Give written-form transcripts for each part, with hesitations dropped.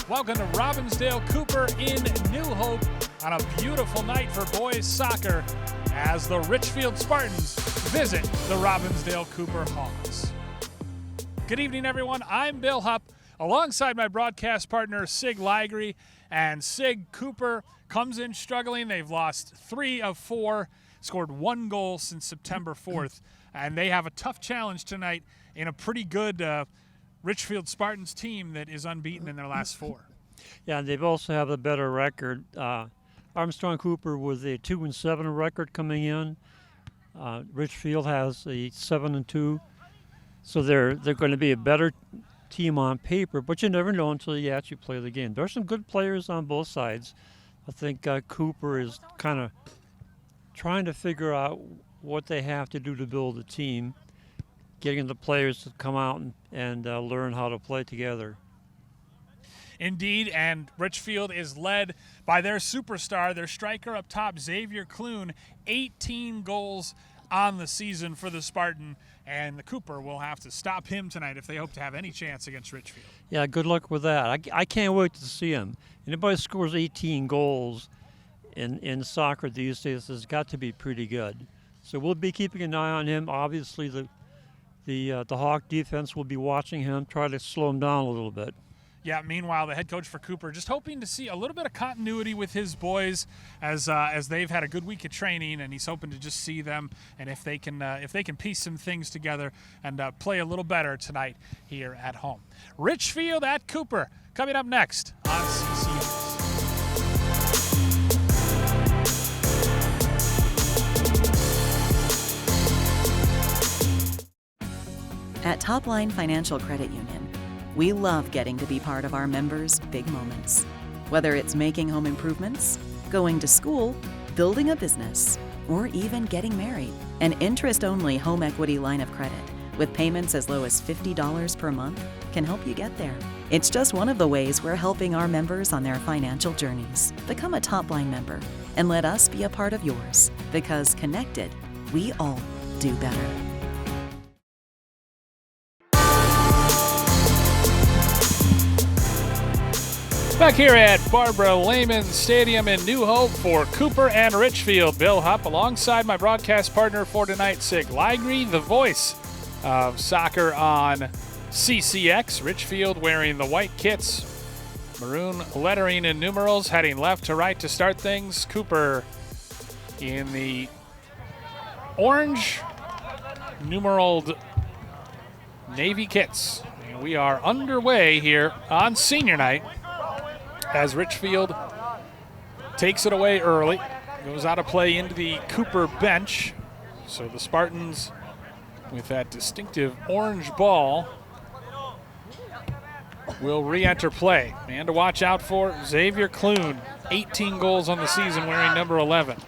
Welcome to Robbinsdale Cooper in New Hope on a beautiful night for boys soccer as the Richfield Spartans visit the Robbinsdale Cooper Hawks. Good evening, everyone. I'm Bill Hupp alongside my broadcast partner, Sig Ligry. And Sig, Cooper comes in struggling. They've lost 3 of 4, scored 1 goal since September 4th. And they have a tough challenge tonight in a pretty good Richfield Spartans team that is unbeaten in their last 4. Yeah, they also have a better record. Armstrong Cooper with a 2-7 record coming in. Richfield has a 7-2. So they're going to be a better team on paper, but you never know until you actually play the game. There's some good players on both sides. I think Cooper is kind of trying to figure out what they have to do to build a team, getting the players to come out and learn how to play together. Indeed, and Richfield is led by their superstar, their striker up top, Xavier Clune, 18 goals on the season for the Spartan, and the Cooper will have to stop him tonight if they hope to have any chance against Richfield. Yeah, good luck with that. I can't wait to see him. Anybody who scores 18 goals in soccer these days has got to be pretty good. So we'll be keeping an eye on him. Obviously, the Hawk defense will be watching him, try to slow him down a little bit. Yeah, meanwhile, the head coach for Cooper just hoping to see a little bit of continuity with his boys as they've had a good week of training, and he's hoping to just see them and if they can piece some things together and play a little better tonight here at home. Richfield at Cooper coming up next on CCS. At Topline Financial Credit Union, we love getting to be part of our members' big moments. Whether it's making home improvements, going to school, building a business, or even getting married, an interest-only home equity line of credit with payments as low as $50 per month can help you get there. It's just one of the ways we're helping our members on their financial journeys. Become a Topline member and let us be a part of yours, because connected, we all do better. Back here at Barbara Lehman Stadium in New Hope for Cooper and Richfield. Bill Hupp alongside my broadcast partner for tonight, Sig Ligry, the voice of soccer on CCX. Richfield wearing the white kits, maroon lettering and numerals, heading left to right to start things. Cooper in the orange numeraled navy kits. And we are underway here on senior night, as Richfield takes it away early, goes out of play into the Cooper bench. So the Spartans, with that distinctive orange ball, will re-enter play. Man to watch out for, Xavier Clune, 18 goals on the season, wearing number 11.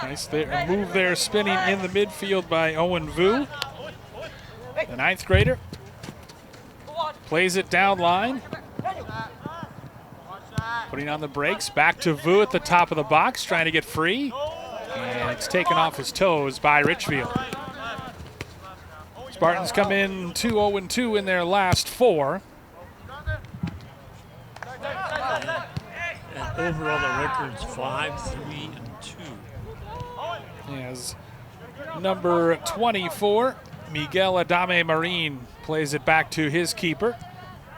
Nice move there, spinning in the midfield by Owen Vu, the 9th grader. Plays it down line. Putting on the brakes. Back to Vu at the top of the box, trying to get free. And it's taken off his toes by Richfield. Spartans come in 2-0-2 in their last 4. And overall, the record's 5-3-2. As number 24, Miguel Adame Marin, plays it back to his keeper.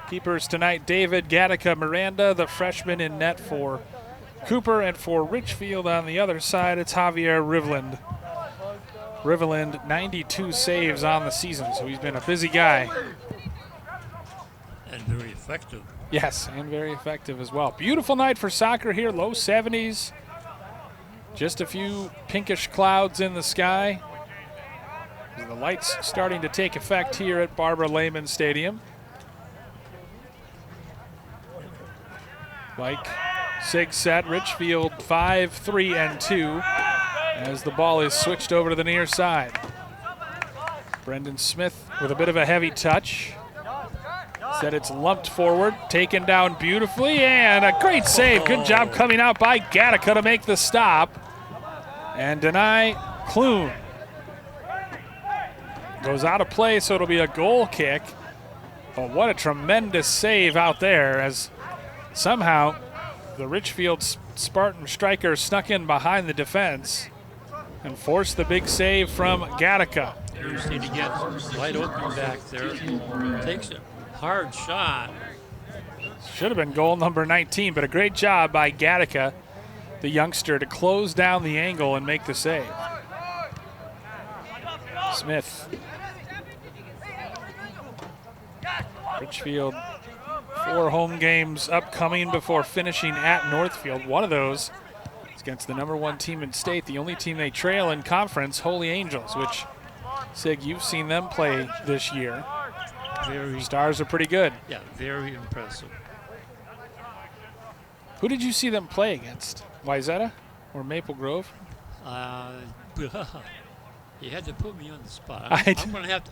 Keepers tonight, David Gattaca Miranda, the freshman in net for Cooper, and for Richfield on the other side, it's Javier Rivland. Rivland, 92 saves on the season, so he's been a busy guy. And very effective. Yes, and very effective as well. Beautiful night for soccer here, low 70s. Just a few pinkish clouds in the sky. The lights starting to take effect here at Barbara Lehman Stadium. Like Sig said, Richfield 5-3-2 as the ball is switched over to the near side. Brendan Smith with a bit of a heavy touch. Said it's lumped forward, taken down beautifully, and a great save. Good job coming out by Gattaca to make the stop. And deny Clune. Goes out of play, so it'll be a goal kick. But what a tremendous save out there, as somehow the Richfield Spartan striker snuck in behind the defense and forced the big save from Gattaca. You just need to get wide open back there. Takes a hard shot. Should have been goal number 19, but a great job by Gattaca, the youngster, to close down the angle and make the save. Smith. Richfield, 4 home games upcoming before finishing at Northfield. One of those is against the #1 team in state, the only team they trail in conference, Holy Angels, which, Sig, you've seen them play this year. Stars are pretty good. Yeah, very impressive. Who did you see them play against? Wayzata or Maple Grove? You had to put me on the spot.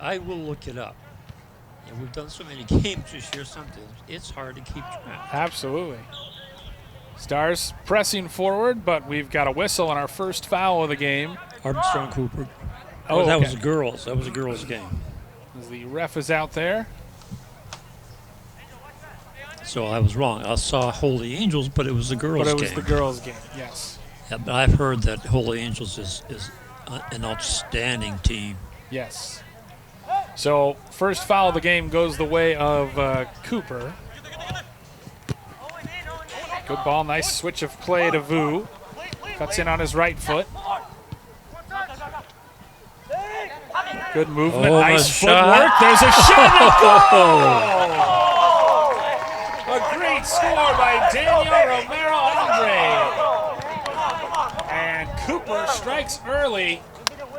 I will look it up. Yeah, we've done so many games this year, sometimes it's hard to keep track. Absolutely. Stars pressing forward, but we've got a whistle on our first foul of the game. Armstrong Cooper. Oh, that okay. was the girls. That was a girls' game. As the ref is out there. So I was wrong. I saw Holy Angels, but it was the girls' game. But it was the girls' game, yes. Yeah, but I've heard that Holy Angels is an outstanding team. Yes. So first foul of the game goes the way of Cooper. Good ball, nice switch of play to Vu. Cuts in on his right foot. Good movement, nice footwork. There's a shot. Goal! A great score by Daniel Romero Andre. And Cooper strikes early.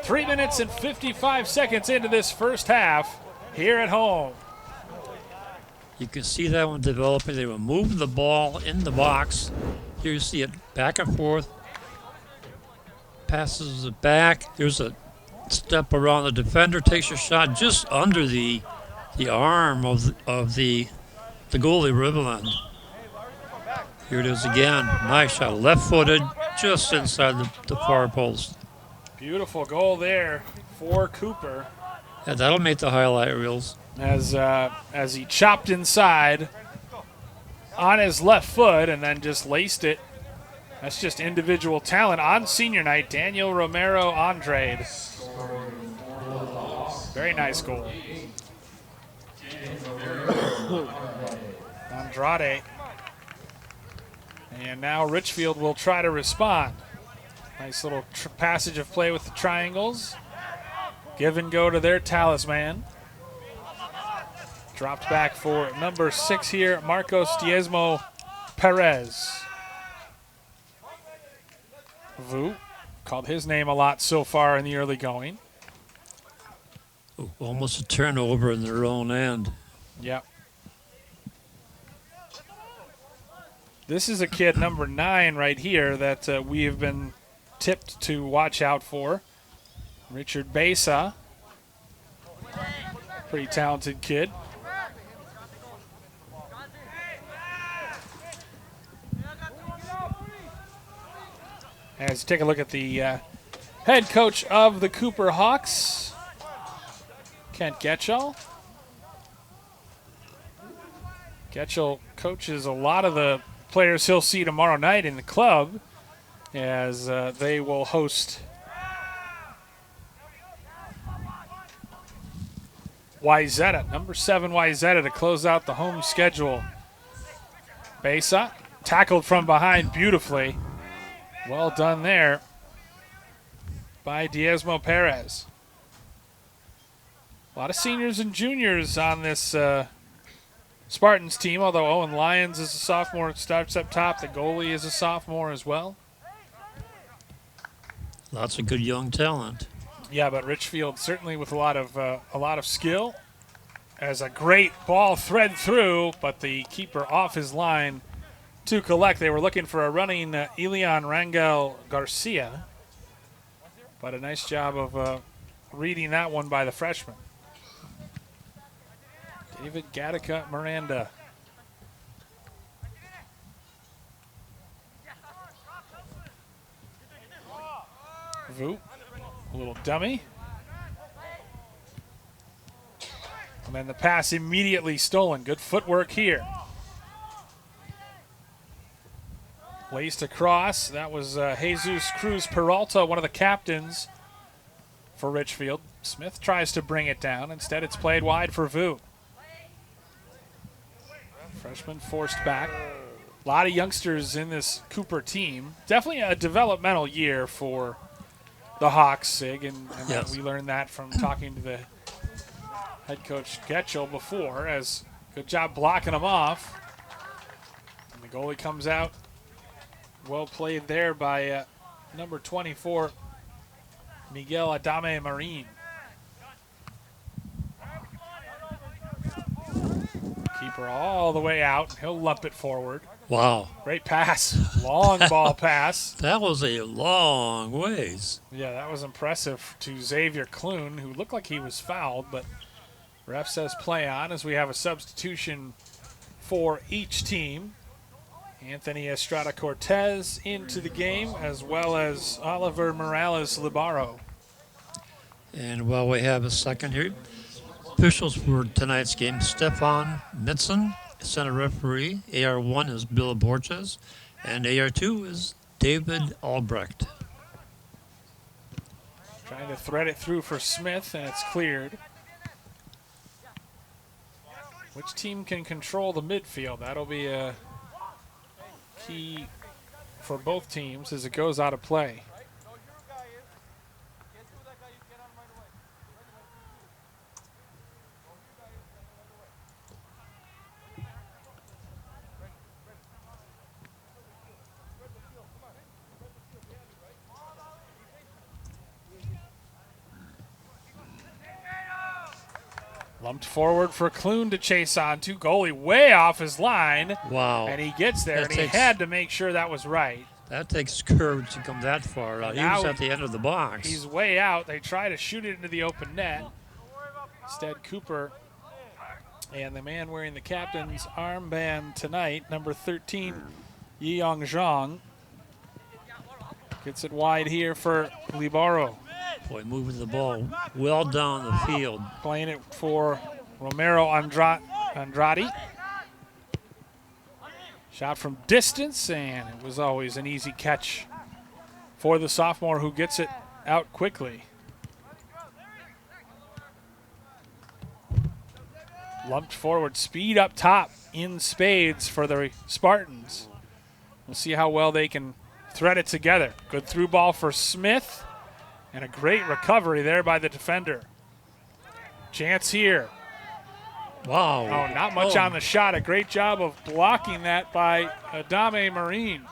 3 minutes and 55 seconds into this first half here at home. You can see that one developing. They will move the ball in the box. Here you see it back and forth. Passes it back. There's a step around the defender, takes a shot just under the arm of the goalie Riverland. Here it is again. Nice shot, left-footed, just inside the far post. Beautiful goal there for Cooper. Yeah, that'll make the highlight reels. As he chopped inside on his left foot and then just laced it. That's just individual talent on senior night. Daniel Romero Andrade. Very nice goal. Andrade. And now Richfield will try to respond. Nice little passage of play with the triangles. Give and go to their talisman. Dropped back for number 6 here, Marcos Diezmo Perez. Vu called his name a lot so far in the early going. Ooh, almost a turnover in their own end. Yep. This is a kid, number 9 right here, that we have been tipped to watch out for. Richard Besa. Pretty talented kid. As you take a look at the head coach of the Cooper Hawks, Kent Getchell. Getchell coaches a lot of the players he'll see tomorrow night in the club, as they will host Wayzata, number 7 Wayzata, to close out the home schedule. Besa tackled from behind beautifully. Well done there by Diezmo Perez. A lot of seniors and juniors on this Spartans team, although Owen Lyons is a sophomore, starts up top. The goalie is a sophomore as well. Lots of good young talent. Yeah, but Richfield certainly with a lot of skill. As a great ball thread through, but the keeper off his line to collect. They were looking for a running Elian Rangel Garcia, but a nice job of reading that one by the freshman. David Gattaca Miranda. Vu, a little dummy. And then the pass immediately stolen. Good footwork here. Laced across. That was Jesus Cruz Peralta, one of the captains for Richfield. Smith tries to bring it down. Instead, it's played wide for Vu. Freshman forced back. A lot of youngsters in this Cooper team. Definitely a developmental year for the Hawks, Sig, and yes. we learned that from talking to the head coach Getchell before, as good job blocking them off. And the goalie comes out. Well played there by number 24, Miguel Adame Marin. Keeper all the way out. He'll lump it forward. Wow. Great pass. Long ball pass. That was a long ways. Yeah, that was impressive to Xavier Clune, who looked like he was fouled, but ref says play on as we have a substitution for each team. Anthony Estrada Cortez into the game, as well as Oliver Morales Libaro. And while we have a second here, officials for tonight's game, Stefan Mitzen, center referee. AR1 is Bill Borges, and AR2 is David Albrecht. Trying to thread it through for Smith, and it's cleared. Which team can control the midfield? That'll be a key for both teams as it goes out of play. Lumped forward for Clune to chase on to. Goalie way off his line. Wow. And he gets there, and he had to make sure that was right. That takes courage to come that far out. He was at the end of the box. He's way out. They try to shoot it into the open net. Instead, Cooper and the man wearing the captain's armband tonight, number 13, Yi Yong Zhang, gets it wide here for Libaro. Boy, moving the ball well down the field. Playing it for Romero Andrade. Shot from distance, and it was always an easy catch for the sophomore, who gets it out quickly. Lumped forward, speed up top in spades for the Spartans. We'll see how well they can thread it together. Good through ball for Smith. And a great recovery there by the defender. Chance here. Wow. Oh, not much on the shot. A great job of blocking that by Adame Marine.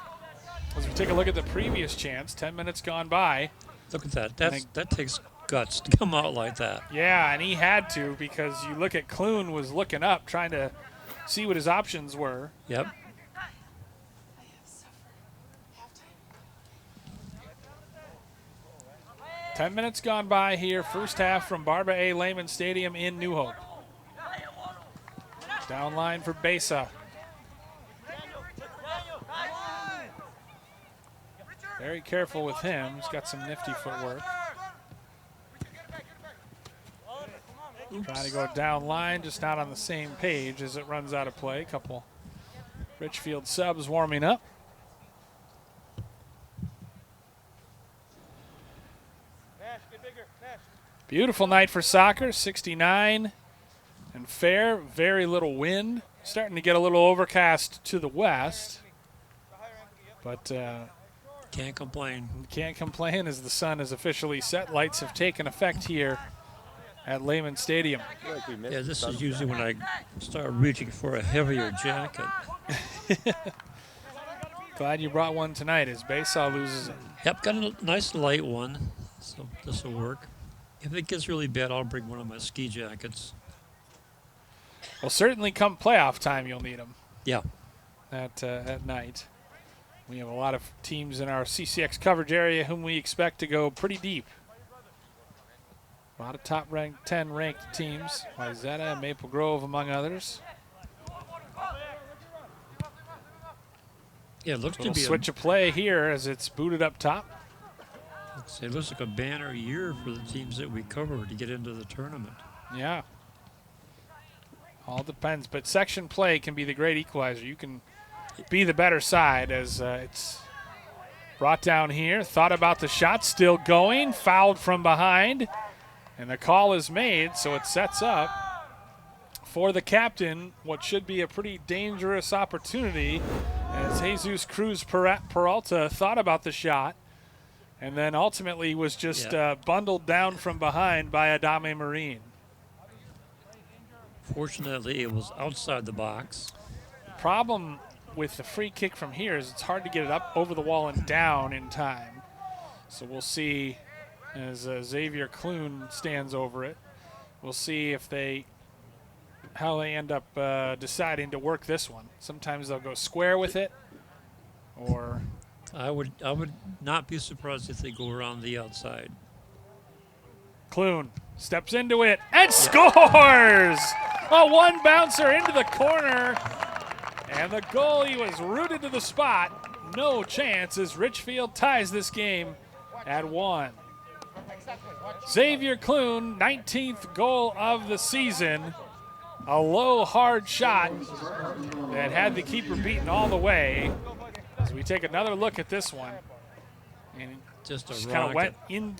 As we take a look at the previous chance, 10 minutes gone by. Look at that. That takes guts to come out like that. Yeah, and he had to, because you look at Clune was looking up, trying to see what his options were. Yep. Ten minutes gone by here. First half from Barbara A. Lehman Stadium in New Hope. Down line for Besa. Very careful with him. He's got some nifty footwork. Trying to go down line, just not on the same page as it runs out of play. Couple Richfield subs warming up. Beautiful night for soccer, 69 and fair, very little wind. Starting to get a little overcast to the west, but can't complain. Can't complain as the sun is officially set. Lights have taken effect here at Lehman Stadium. Yeah, this is usually when I start reaching for a heavier jacket. Glad you brought one tonight as Besa loses it. Yep, got a nice light one, so this will work. If it gets really bad, I'll bring one of my ski jackets. Well, certainly come playoff time, you'll need them. Yeah. At night. We have a lot of teams in our CCX coverage area whom we expect to go pretty deep. A lot of top 10 ranked teams. Wayzata and Maple Grove, among others. Yeah, it looks to be switch of play here as it's booted up top. It looks like a banner year for the teams that we cover to get into the tournament. Yeah. All depends, but section play can be the great equalizer. You can be the better side as it's brought down here. Thought about the shot, still going, fouled from behind, and the call is made, so it sets up for the captain what should be a pretty dangerous opportunity as Jesus Cruz Peralta thought about the shot and then ultimately was just bundled down from behind by Adame Marine. Fortunately, it was outside the box. Problem with the free kick from here is it's hard to get it up over the wall and down in time. So we'll see as Xavier Clune stands over it. We'll see if how they end up deciding to work this one. Sometimes they'll go square with it, or I would not be surprised if they go around the outside. Clune steps into it and scores! A one bouncer into the corner, and the goalie was rooted to the spot. No chance as Richfield ties this game at 1. Xavier Clune, 19th goal of the season. A low, hard shot that had the keeper beaten all the way. As we take another look at this one, and just kind of went in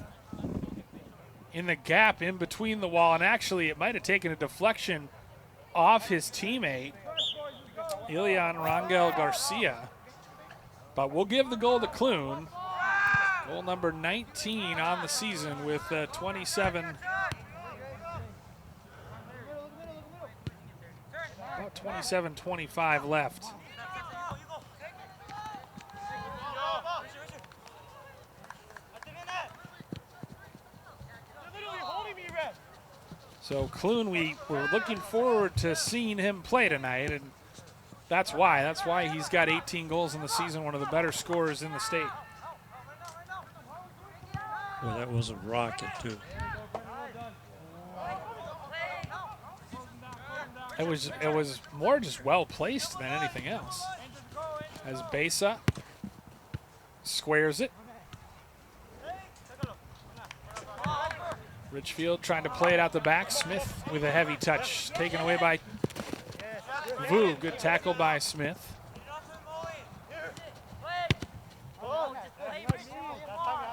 the gap in between the wall, and actually it might have taken a deflection off his teammate, Ilian Rangel Garcia. But we'll give the goal to Clune. Goal number 19 on the season with 27-25 left. So Clune, we were looking forward to seeing him play tonight, and that's why. That's why he's got 18 goals in the season, one of the better scorers in the state. Well, that was a rocket, too. It was more just well placed than anything else. As Besa squares it. Richfield trying to play it out the back. Smith with a heavy touch, taken away by Vu. Good tackle by Smith.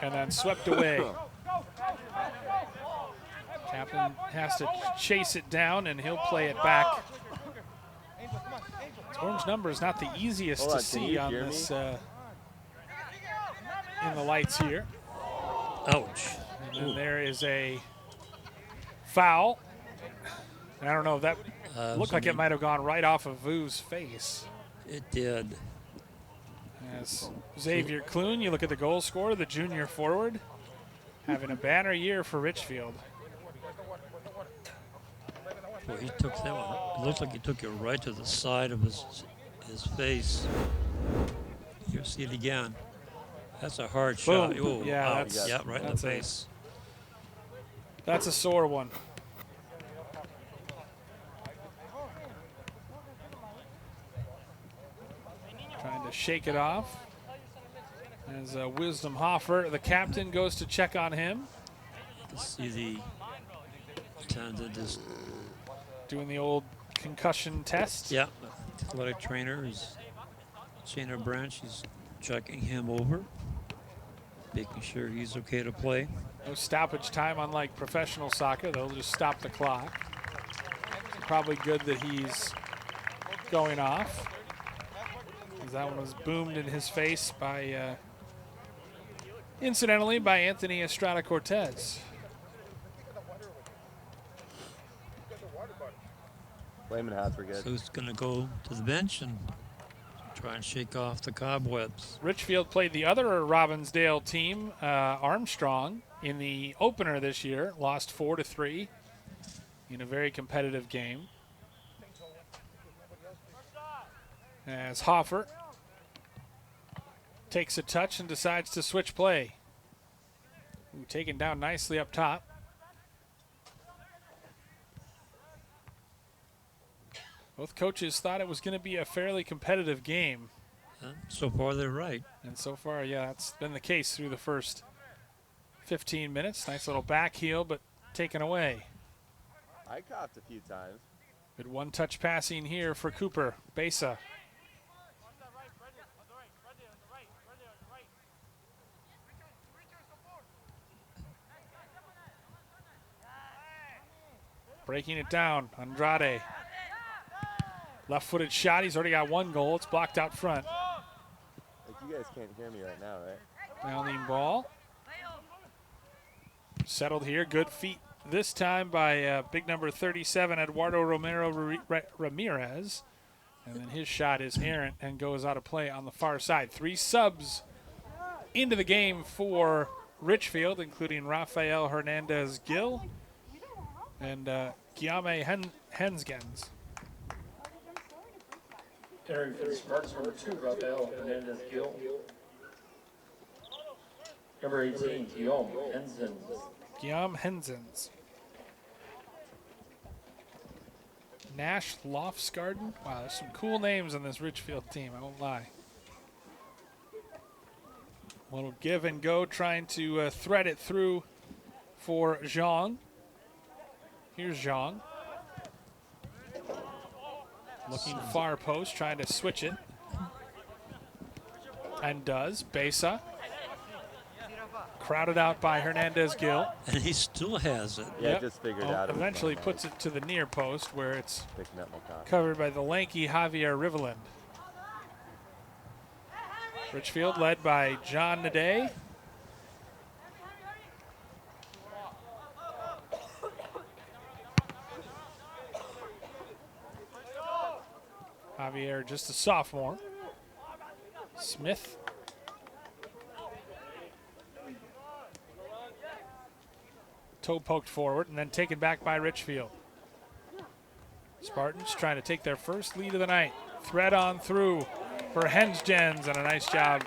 And then swept away. Captain has to chase it down, and he'll play it back. His orange number is not the easiest to see on this in the lights here. Ouch. And then there is a foul. And I don't know, that looked like it might have gone right off of Vu's face. It did. As Xavier Clune, you look at the goal scorer, the junior forward, having a banner year for Richfield. Well, he took that one. It looks like he took it right to the side of his face. You'll see it again. That's a hard shot. Boom. Oh, yeah, right in the face. That's a sore one. Trying to shake it off. As Wisdom Hoffer, the captain, goes to check on him. You see the attendant is doing the old concussion test. Yeah, athletic trainer is Shana Branch. He's checking him over, making sure he's okay to play. No stoppage time, unlike professional soccer. They'll just stop the clock. Probably good that he's going off, as that one was boomed in his face by, incidentally, by Anthony Estrada Cortez. Layman hats were good. So he's going to go to the bench and try and shake off the cobwebs. Richfield played the other Robbinsdale team, Armstrong, in the opener this year. Lost 4-3 in a very competitive game. As Hoffer takes a touch and decides to switch play. Ooh, taken down nicely up top. Both coaches thought it was going to be a fairly competitive game. So far, they're right. And so far, yeah, that's been the case through the first 15 minutes. Nice little back heel, but taken away. I coughed a few times. Good one-touch passing here for Cooper. Besa. Breaking it down. Andrade. Left-footed shot. He's already got one goal. It's blocked out front. Like, you guys can't hear me right now, right? Bounding ball. Settled here. Good feet this time by big number 37, Eduardo Romero Ramirez. And then his shot is errant and goes out of play on the far side. 3 subs into the game for Richfield, including Rafael Hernandez-Gill and Guillaume Hensgens. Entering for the Spartans, number 2, Rafael Hernandez-Gill. Number 18, Guillaume Hensgens. Nash Lofsgarden. Wow, there's some cool names on this Richfield team, I won't lie. A little give and go, trying to thread it through for Zhang. Here's Zhang. Looking far post, trying to switch it. And does. Besa. Crowded out by Hernandez-Gill. And he still has it. Yeah, Yep. just figured out. Eventually puts it to the near post where it's Picking up my coffee. covered by the lanky Javier Riveland. Richfield led by John Naday. Javier just a sophomore. Smith. Toe poked forward and then taken back by Richfield. Spartans trying to take their first lead of the night. Thread on through for Hensgens, and a nice job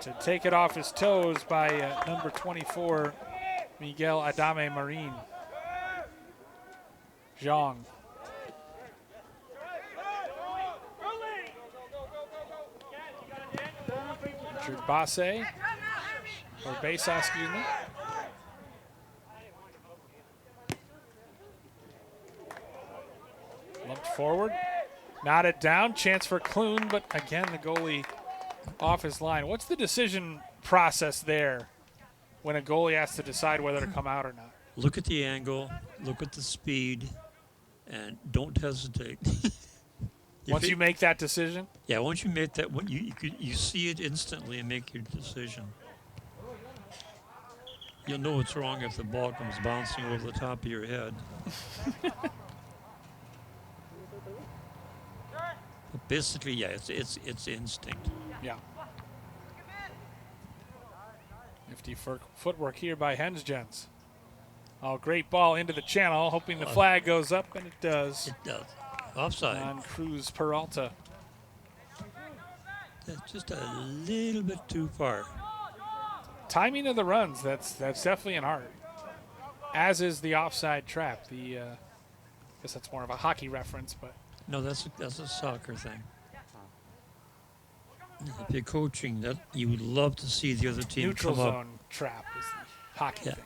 to take it off his toes by number 24, Miguel Adame Marin. Zhang. Richard Basse, or Besa, excuse me. Lumped forward, knotted down, chance for Clune, but again the goalie off his line. What's the decision process there when a goalie has to decide whether to come out or not? Look at the angle, look at the speed, and don't hesitate. Once you make that decision? Yeah, once you make that, you see it instantly and make your decision. You'll know what's wrong if the ball comes bouncing over the top of your head. But basically, yeah, it's instinct. Yeah. Nifty footwork here by Hensgens. Oh, great ball into the channel, hoping the flag goes up, and it does. It does. Offside. On Cruz Peralta. That's just a little bit too far. Timing of the runs, that's definitely an art. As is the offside trap. I guess that's more of a hockey reference, but No, that's a soccer thing. If you're coaching, that you would love to see the other team neutral come up. zone trap is the hockey Yeah. thing.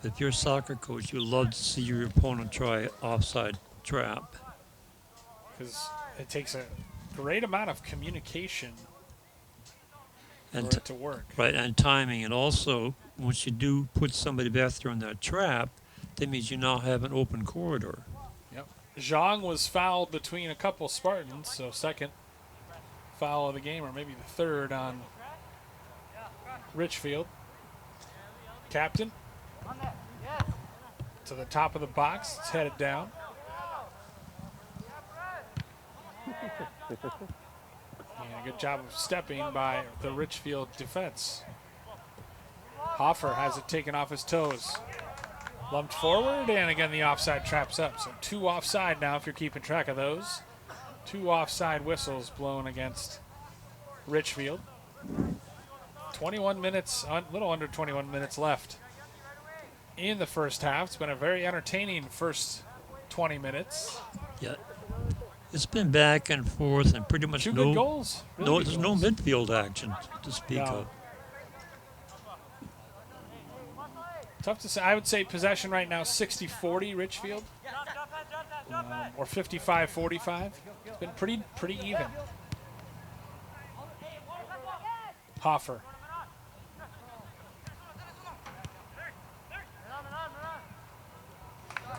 If you're a soccer coach, you love to see your opponent try offside trap. Because it takes a great amount of communication And for it to work. right, and timing. And also, once you do put somebody back there in that trap, that means you now have an open corridor. Yep. Zhang was fouled between a couple Spartans, so second foul of the game, or maybe the third on Richfield. Captain to the top of the box. It's headed down. And a good job of stepping by the Richfield defense. Hoffer has it taken off his toes. Lumped forward, and again the offside trap's up. So 2 offside now if you're keeping track of those. 2 offside whistles blown against Richfield. 21 minutes, a little under 21 minutes left in the first half. It's been a very entertaining first 20 minutes. Yeah. It's been back and forth and pretty much 2 good goals. Really good there's no goals. midfield action to speak No. of. Tough to say. I would say possession right now 60-40 Richfield. Or 55-45. It's been pretty even. Hoffer.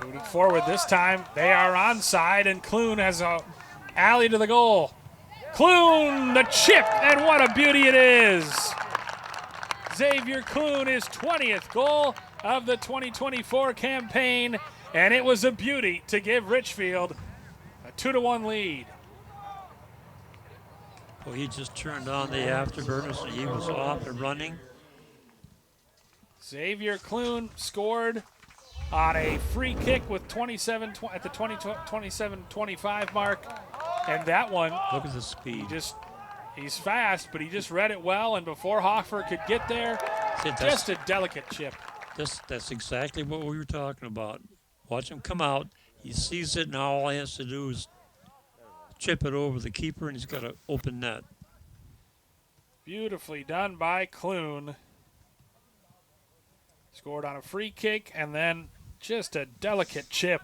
Moving forward this time. They are onside, and Clune has a alley to the goal. Clune, the chip, and what a beauty it is. Xavier Clune, his 20th goal of the 2024 campaign, and it was a beauty to give Richfield a 2-1 lead. Well, he just turned on the afterburners and he was off and running. Xavier Clune scored on a free kick with 27 at the 27-25 mark, and that one, look at the speed. He's fast, but he just read it well, and before Hoffer could get there, just a delicate chip. That's exactly what we were talking about. Watch him come out. He sees it, and all he has to do is chip it over the keeper, and he's got an open net. Beautifully done by Clune. Scored on a free kick, and then just a delicate chip.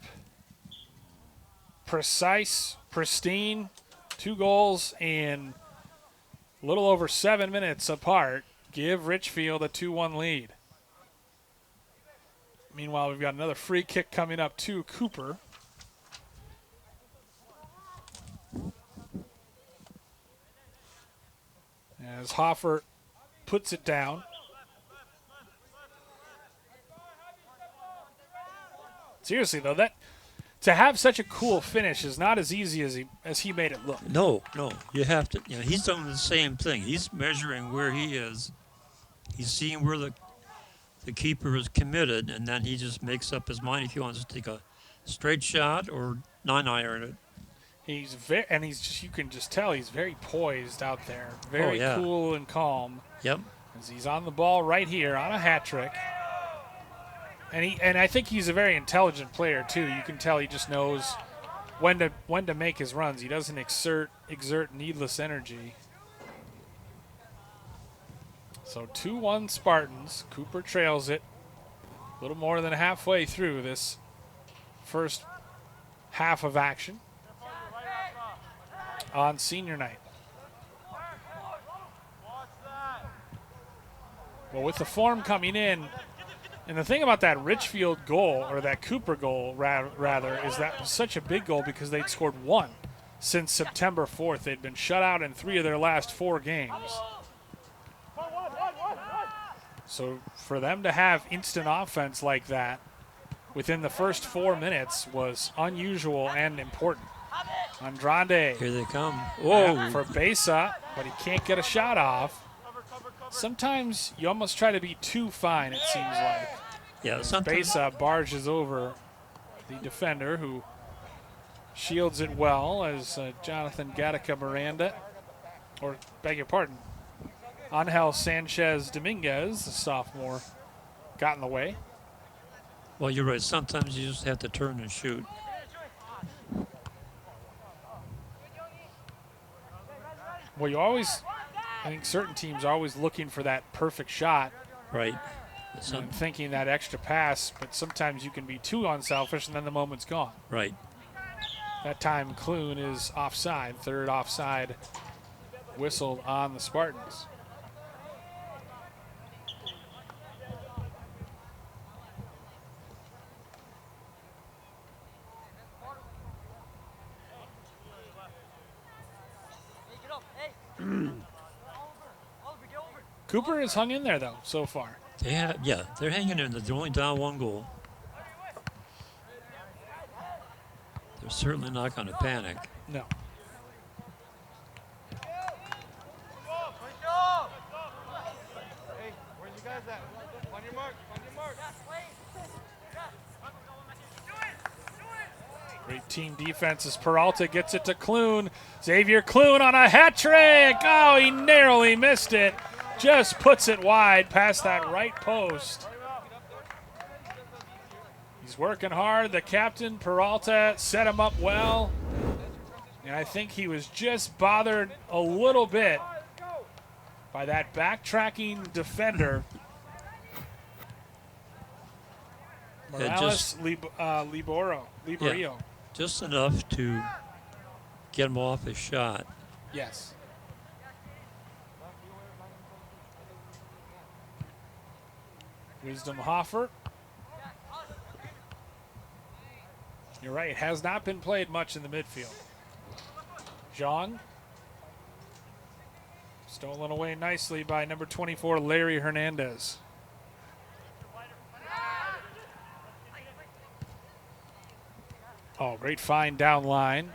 Precise, pristine, 2 goals in a little over 7 minutes apart. Give Richfield a 2-1 lead. Meanwhile, we've got another free kick coming up to Cooper. As Hoffer puts it down. Seriously, though, that to have such a cool finish is not as easy as he made it look. No, you have to. You know, he's doing the same thing. He's measuring where he is. He's seeing where the keeper is committed, and then he just makes up his mind if he wants to take a straight shot or 9-iron it. You can just tell he's very poised out there, very cool and calm. Yep. As he's on the ball right here on a hat trick. And I think he's a very intelligent player too. You can tell he just knows when to make his runs. He doesn't exert needless energy. So 2-1 Spartans. Cooper trails it a little more than halfway through this first half of action on senior night. Well, with the form coming in, and the thing about that Richfield goal, or that Cooper goal rather, is that was such a big goal because they'd scored 1 since September 4th. They'd been shut out in 3 of their last 4 games. So for them to have instant offense like that within the first 4 minutes was unusual and important. Andrade. Here they come. Whoa. For Besa, but he can't get a shot off. Sometimes you almost try to be too fine, it seems like. Yeah, sometimes. Besa barges over the defender, who shields it well as Jonathan Gattaca Miranda, or beg your pardon, Angel Sanchez Dominguez, the sophomore, got in the way. Well, you're right. Sometimes you just have to turn and shoot. Well, I think certain teams are always looking for that perfect shot. Right. And thinking that extra pass, but sometimes you can be too unselfish and then the moment's gone. Right. That time Clune is offside, third offside whistled on the Spartans. Cooper has hung in there, though, so far. They're hanging in there. They're only down 1 goal. They're certainly not going to panic. No. Great team defense as Peralta gets it to Clune. Xavier Clune on a hat trick. Oh, he narrowly missed it. Just puts it wide past that right post. He's working hard. The captain, Peralta, set him up well. And I think he was just bothered a little bit by that backtracking defender. Morales, Liborio. Yeah, just enough to get him off his shot. Yes. Wisdom Hoffer. You're right, has not been played much in the midfield. Zhang. Stolen away nicely by number 24, Larry Hernandez. Oh, great find down line.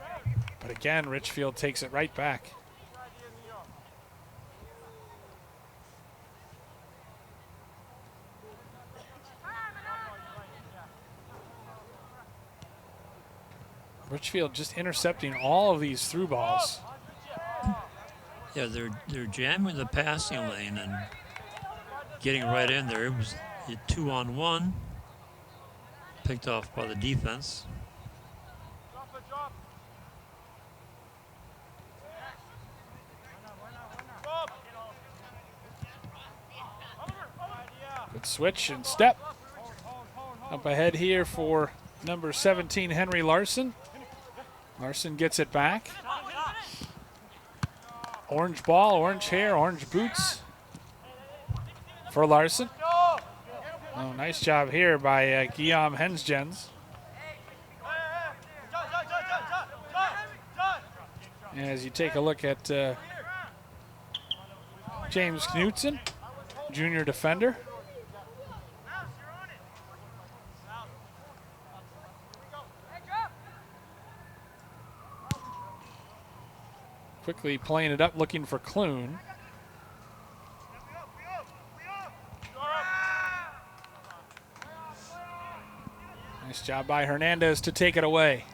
But again, Richfield takes it right back. Richfield just intercepting all of these through balls. Yeah, they're jamming the passing lane and getting right in there. It was a 2-on-1, picked off by the defense. Good switch and step. Up ahead here for number 17, Henry Larson. Larson gets it back. Orange ball, orange hair, orange boots for Larson. Oh, nice job here by Guillaume Hensgens. As you take a look at James Knutson, junior defender. Quickly playing it up, looking for Clune. Nice job by Hernandez to take it away.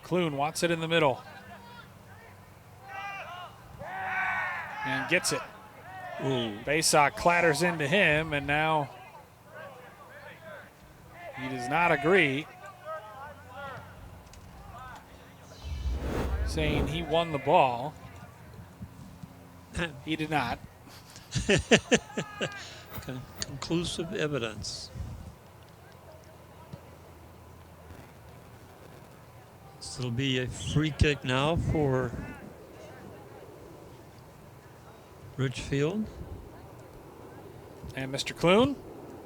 Clune wants it in the middle. And gets it. Baysock clatters into him, and now he does not agree. Saying he won the ball. He did not. Conclusive evidence. So it'll be a free kick now for Richfield. And Mr. Clune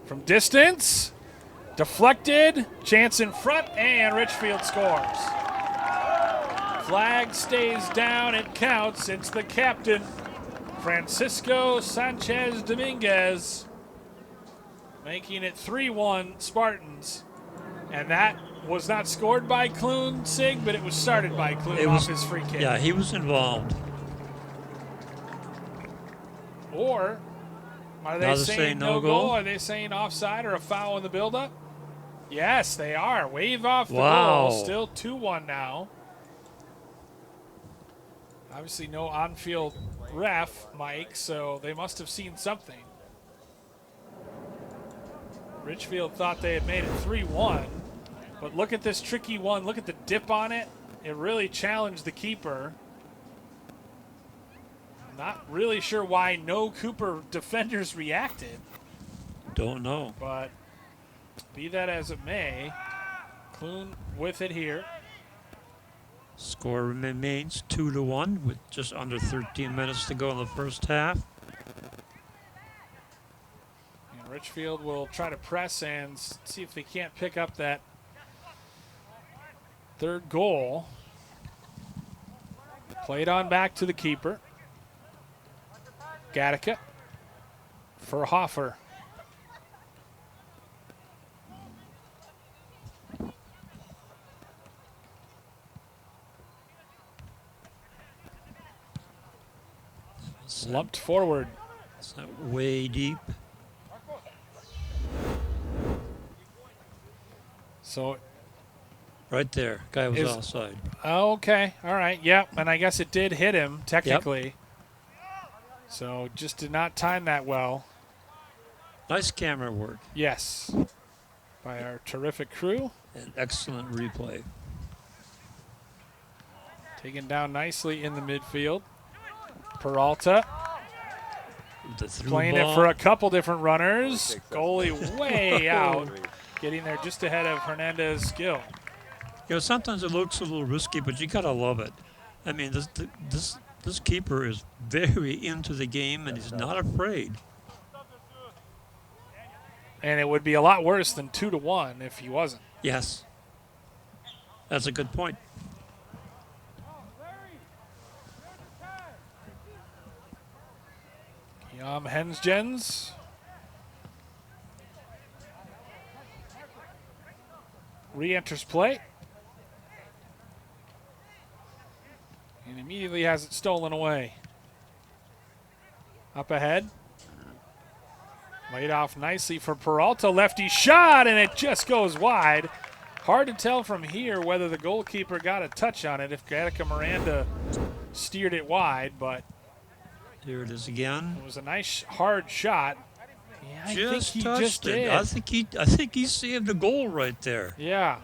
from distance. Deflected. Chance in front, and Richfield scores. Flag stays down, it counts. It's the captain, Francisco Sanchez Dominguez, making it 3-1 Spartans. And that was not scored by Clune, Sig, but it was started by Clune off his free kick. Yeah, he was involved. Or are they saying no goal? Are they saying offside or a foul in the buildup? Yes, they are. Wave off the goal. Still 2-1 now. Obviously no on-field ref, Mike, so they must have seen something. Richfield thought they had made it 3-1, but look at this tricky one. Look at the dip on it. It really challenged the keeper. Not really sure why no Cooper defenders reacted. Don't know. But be that as it may, Clune with it here. Score remains 2-1 with just under 13 minutes to go in the first half. And Richfield will try to press and see if they can't pick up that third goal. Played on back to the keeper. Gattaca for Hoffer. Lumped forward. It's not way deep. So right there, guy was offside. Okay, all right, yep, and I guess it did hit him technically. Yep. So just did not time that well. Nice camera work. Yes, by our terrific crew. An excellent replay. Taken down nicely in the midfield. Peralta. the through Playing ball. it for a couple different runners. Goalie way out, getting there just ahead of Hernandez Gill. You know, sometimes it looks a little risky, but you gotta love it. I mean, this keeper is very into the game, and he's not afraid. And it would be a lot worse than 2-1 if he wasn't. Yes, that's a good point. Hensgens. Re-enters play. And immediately has it stolen away. Up ahead. Laid off nicely for Peralta. Lefty shot, and it just goes wide. Hard to tell from here whether the goalkeeper got a touch on it if Gattaca Miranda steered it wide, but Here it is again. it was a nice hard shot. Yeah, I think he touched just it. did. I think he saved the goal right there. Yeah.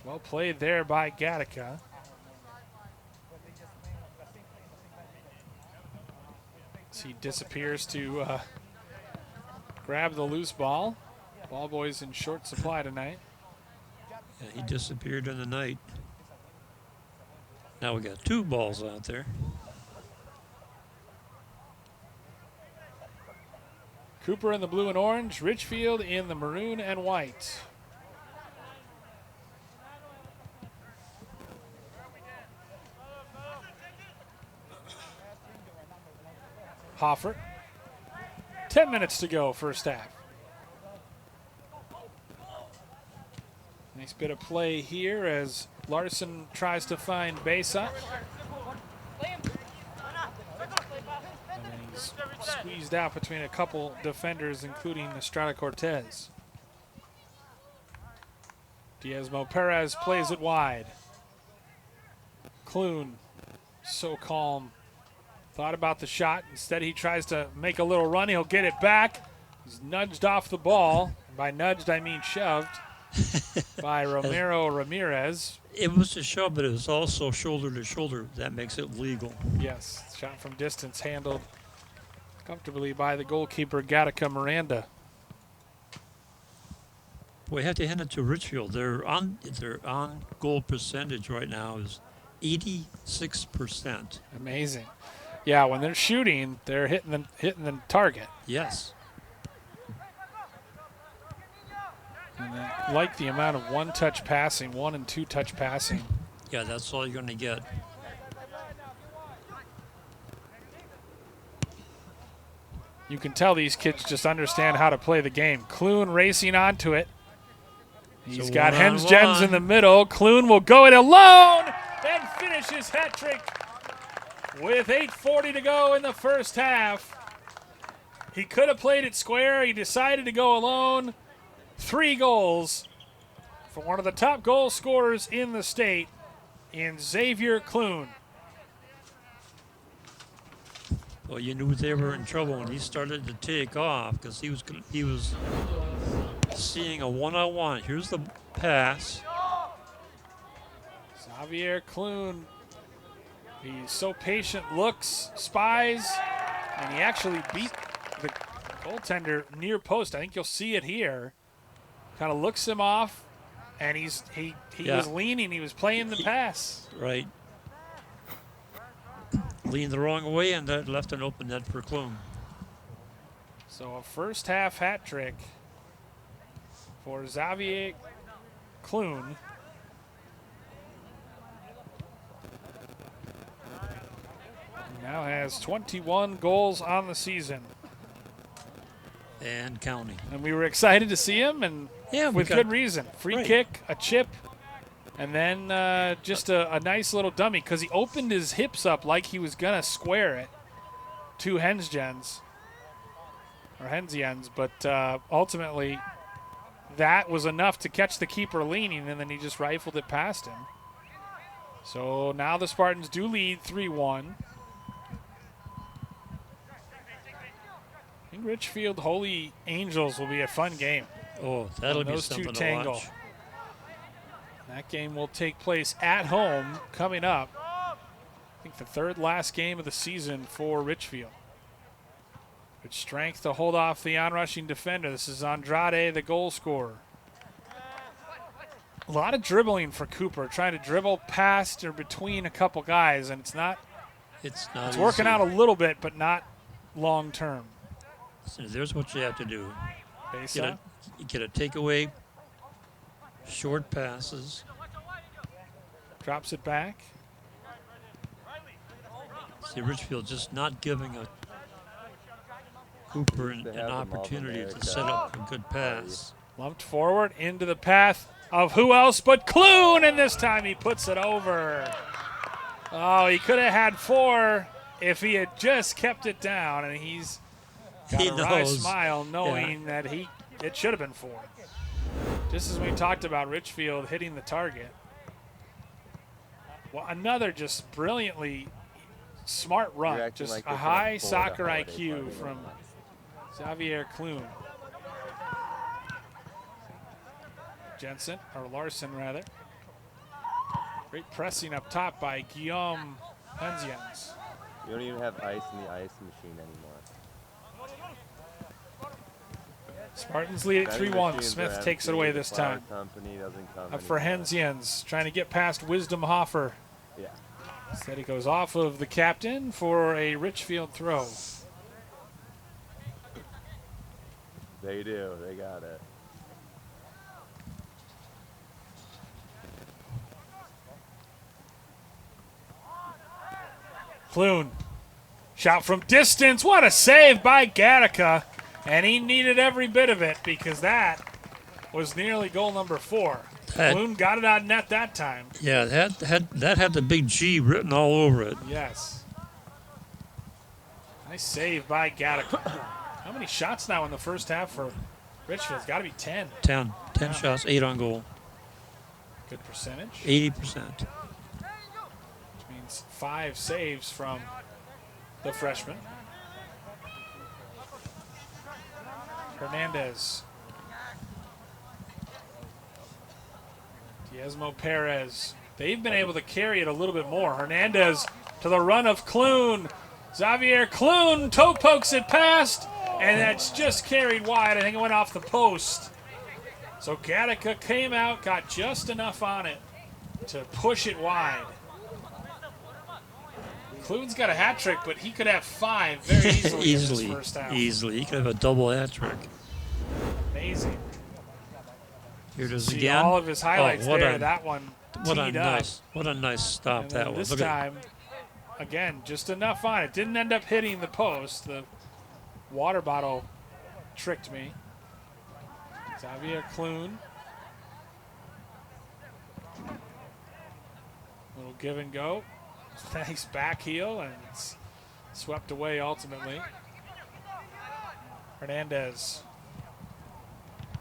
Well played there by Gattaca. As he disappears to grab the loose ball. Ball boys in short supply tonight. Yeah, he disappeared in the night. Now we got 2 balls out there. Cooper in the blue and orange, Richfield in the maroon and white. Hoffer. 10 minutes to go, first half. Nice bit of play here as Larson tries to find Besa. And then he's squeezed out between a couple defenders, including Estrada Cortez. Diezmo Perez plays it wide. Clune, so calm. Thought about the shot. Instead, he tries to make a little run. He'll get it back. He's nudged off the ball. And by nudged, I mean shoved by Romero Ramirez. It was a shove, but it was also shoulder to shoulder. That makes it legal. Yes, shot from distance handled comfortably by the goalkeeper, Gattaca Miranda. We have to hand it to Richfield. Their on goal percentage right now is 86%. Amazing. Yeah, when they're shooting, they're hitting the target. Yes. And I like the amount of one-touch passing, 1- and 2-touch passing. Yeah, that's all you're going to get. You can tell these kids just understand how to play the game. Clune racing onto it. He's So got one-on-one. Hensgens in the middle. Clune will go it alone and finish his hat trick with 8:40 to go in the first half. He could have played it square. He decided to go alone. 3 goals for one of the top goal scorers in the state in Xavier Clune. Well, you knew they were in trouble when he started to take off because he was seeing a one-on-one. Here's the pass. Xavier Clune, he's so patient, looks, spies, and he actually beat the goaltender near post. I think you'll see it here. Kind of looks him off, and he Yeah. was leaning. He was playing the pass. Right. Leaned the wrong way, and that left an open net for Clune. So a first half hat trick for Xavier Clune. He now has 21 goals on the season. And counting. And we were excited to see him, and Yeah, we with got- good reason. Free right. kick, a chip, and then just a nice little dummy because he opened his hips up like he was going to square it to Hensgens, but ultimately that was enough to catch the keeper leaning, and then he just rifled it past him. So now the Spartans do lead 3-1. I think Richfield Holy Angels will be a fun game. Oh, that'll When be those two something to tangle. watch. That game will take place at home coming up. I think the third last game of the season for Richfield. Good strength to hold off the onrushing defender. This is Andrade, the goal scorer. A lot of dribbling for Cooper, trying to dribble past or between a couple guys, and it's It's working easy. out a little bit, but not long term. So there's what you have to do. Base You up. get a takeaway, short passes. Drops it back. See, Richfield just not giving a Cooper an They have them all opportunity there, to set up a good pass. Lumped forward into the path of who else but Clune, and this time he puts it over. Oh, he could have had 4 if he had just kept it down, and he's got He a wry knows. smile knowing that it should have been 4. Just as we talked about Richfield hitting the target. Well, another just brilliantly smart You're run. acting Just like a they can high afford a soccer holiday IQ party. from Xavier Clune. Jensen, or Larson rather. Great pressing up top by Guillaume Penziens. You don't even have ice in the ice machine anymore. Spartans lead at Vending 3-1. machines Smith are takes it empty, away the this flower time. Company doesn't come Up for anymore. Henziens, trying to get past Wisdom Hoffer. Yeah. Instead he goes off of the captain for a Richfield throw. They do. They got it. Clune. Shot from distance. What a save by Gattaca. And he needed every bit of it because that was nearly goal number 4. That- Clune got it on net that time. Yeah, that had the big G written all over it. Yes. Nice save by Gattaca. How many shots now in the first half for Richfield? It's got to be 10. 10 shots, 8 on goal, Good percentage. 80%. Which means 5 saves from the freshman. Hernandez. Diezmo Perez. They've been able to carry it a little bit more. Hernandez to the run of Clune. Xavier Clune toe pokes it past, and that's just carried wide. I think it went off the post. So Gattaca came out, got just enough on it to push it wide. Clune's got a hat trick, but he could have 5 very easily, in this first half. Easily. He could have a double hat trick. Amazing. Here it is See again. all of his highlights what there. a- That one What a teed up. nice stop And that then was. this Look at time, again, just enough on it. Didn't end up hitting the post. The water bottle tricked me. Xavier Clune. Little give and go. Nice back heel, and it's swept away ultimately. Hernandez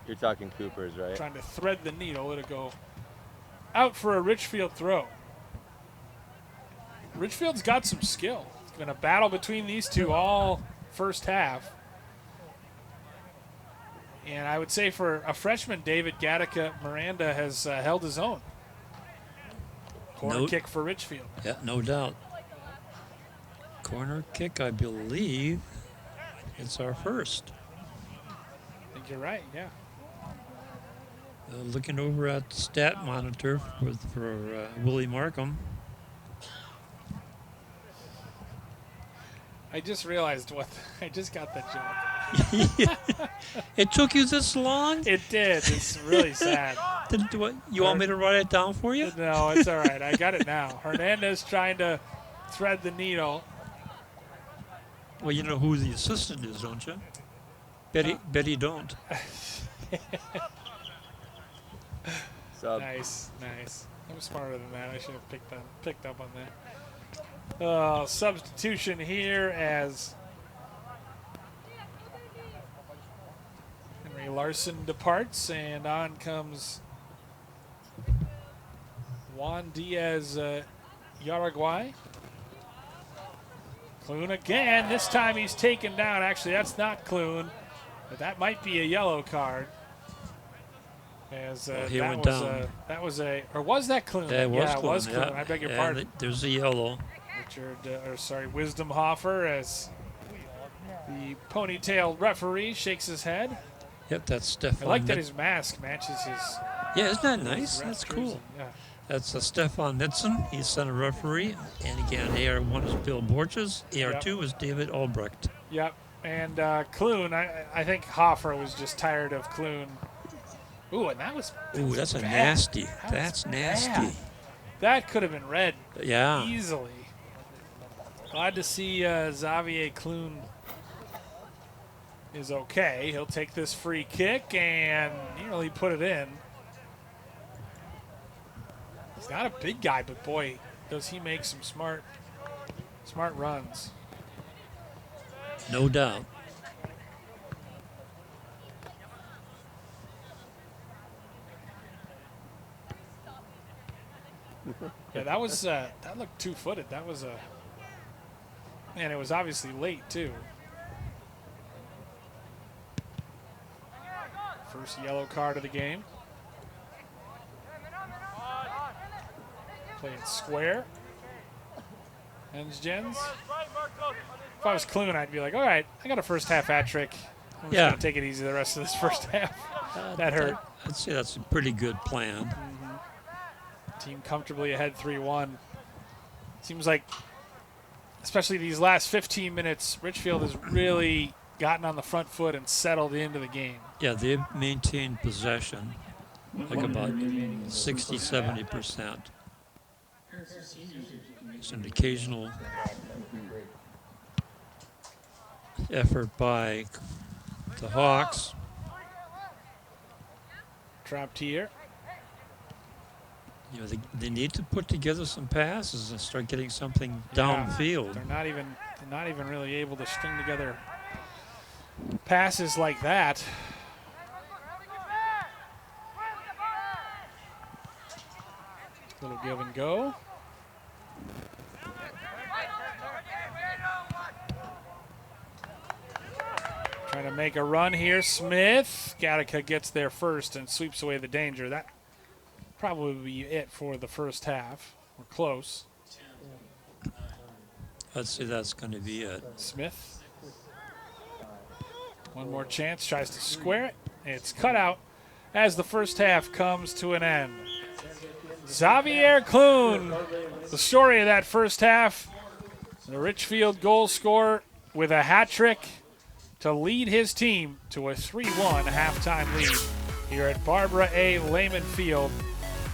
You're talking Coopers, right? trying to thread the needle. It'll go out for a Richfield throw. Richfield's got some skill. It's been a battle between these two all first half. And I would say for a freshman, David Gattaca Miranda has held his own. Corner No- kick for Richfield. Yeah, no doubt. Corner kick, I believe. It's our first. I think you're right, yeah. Looking over at the stat monitor for Willie Markham. I just realized I just got that joke. It took you this long? It did. It's really sad. You want me to write it down for you? No, it's all right. I got it now. Hernandez trying to thread the needle. Well, you know who the assistant is, don't you? Betty don't. Sub. Nice. I'm smarter than that. I should have picked up on that. Substitution here as Henry Larson departs, and on comes Juan Diaz Uruguay. Clune again. This time he's taken down. Actually, that's not Clune, but that might be a yellow card. As he that went was down. that was a, or was that Clune? That was yeah, Clune. it was Clune. Yeah. I beg your Yeah, pardon. There's a yellow. Wisdom Hoffer as The ponytailed referee shakes his head. Yep, that's Stefan. I like that his mask matches his. Yeah, isn't that nice? his ref That's jersey. cool. Yeah. That's Stefan Nitzen. He's center referee. And again, AR1 is Bill Borges. AR2 is David Albrecht. Yep. And Clune, I think Hoffer was just tired of Clune. Ooh, and that was. Ooh, that's a bad. nasty. That That's was nasty. bad. That could have been red Yeah. easily. Glad to see Xavier Clune is okay. He'll take this free kick and nearly put it in. He's not a big guy, but boy, does he make some smart runs. No doubt. Yeah, that was that looked two-footed. That was a, and it was obviously late too. First yellow card of the game. Playing square. Hens Jens. If I was Clune, I'd be like, all right, I got a first half hat trick. I'm just going to take it easy the rest of this first half. That hurt. I'd say that's a pretty good plan. Team comfortably ahead 3-1. Seems like, especially these last 15 minutes, Richfield has really gotten on the front foot and settled into the game. Yeah, they've maintained possession like about 60-70%. It's an occasional effort by the Hawks. Trapped here. You know, they need to put together some passes and start getting something downfield. They're not even really able to string together passes like that. Little give and go. Trying to make a run here. Smith. Gattaca gets there first and sweeps away the danger. That probably would be it for the first half. We're close. I'd say that's going to be it. Smith. One more chance. Tries to square it. It's cut out as the first half comes to an end. Xavier Clune, the story of that first half. The Richfield goal scorer with a hat trick to lead his team to a 3-1 halftime lead here at Barbara A. Lehman Field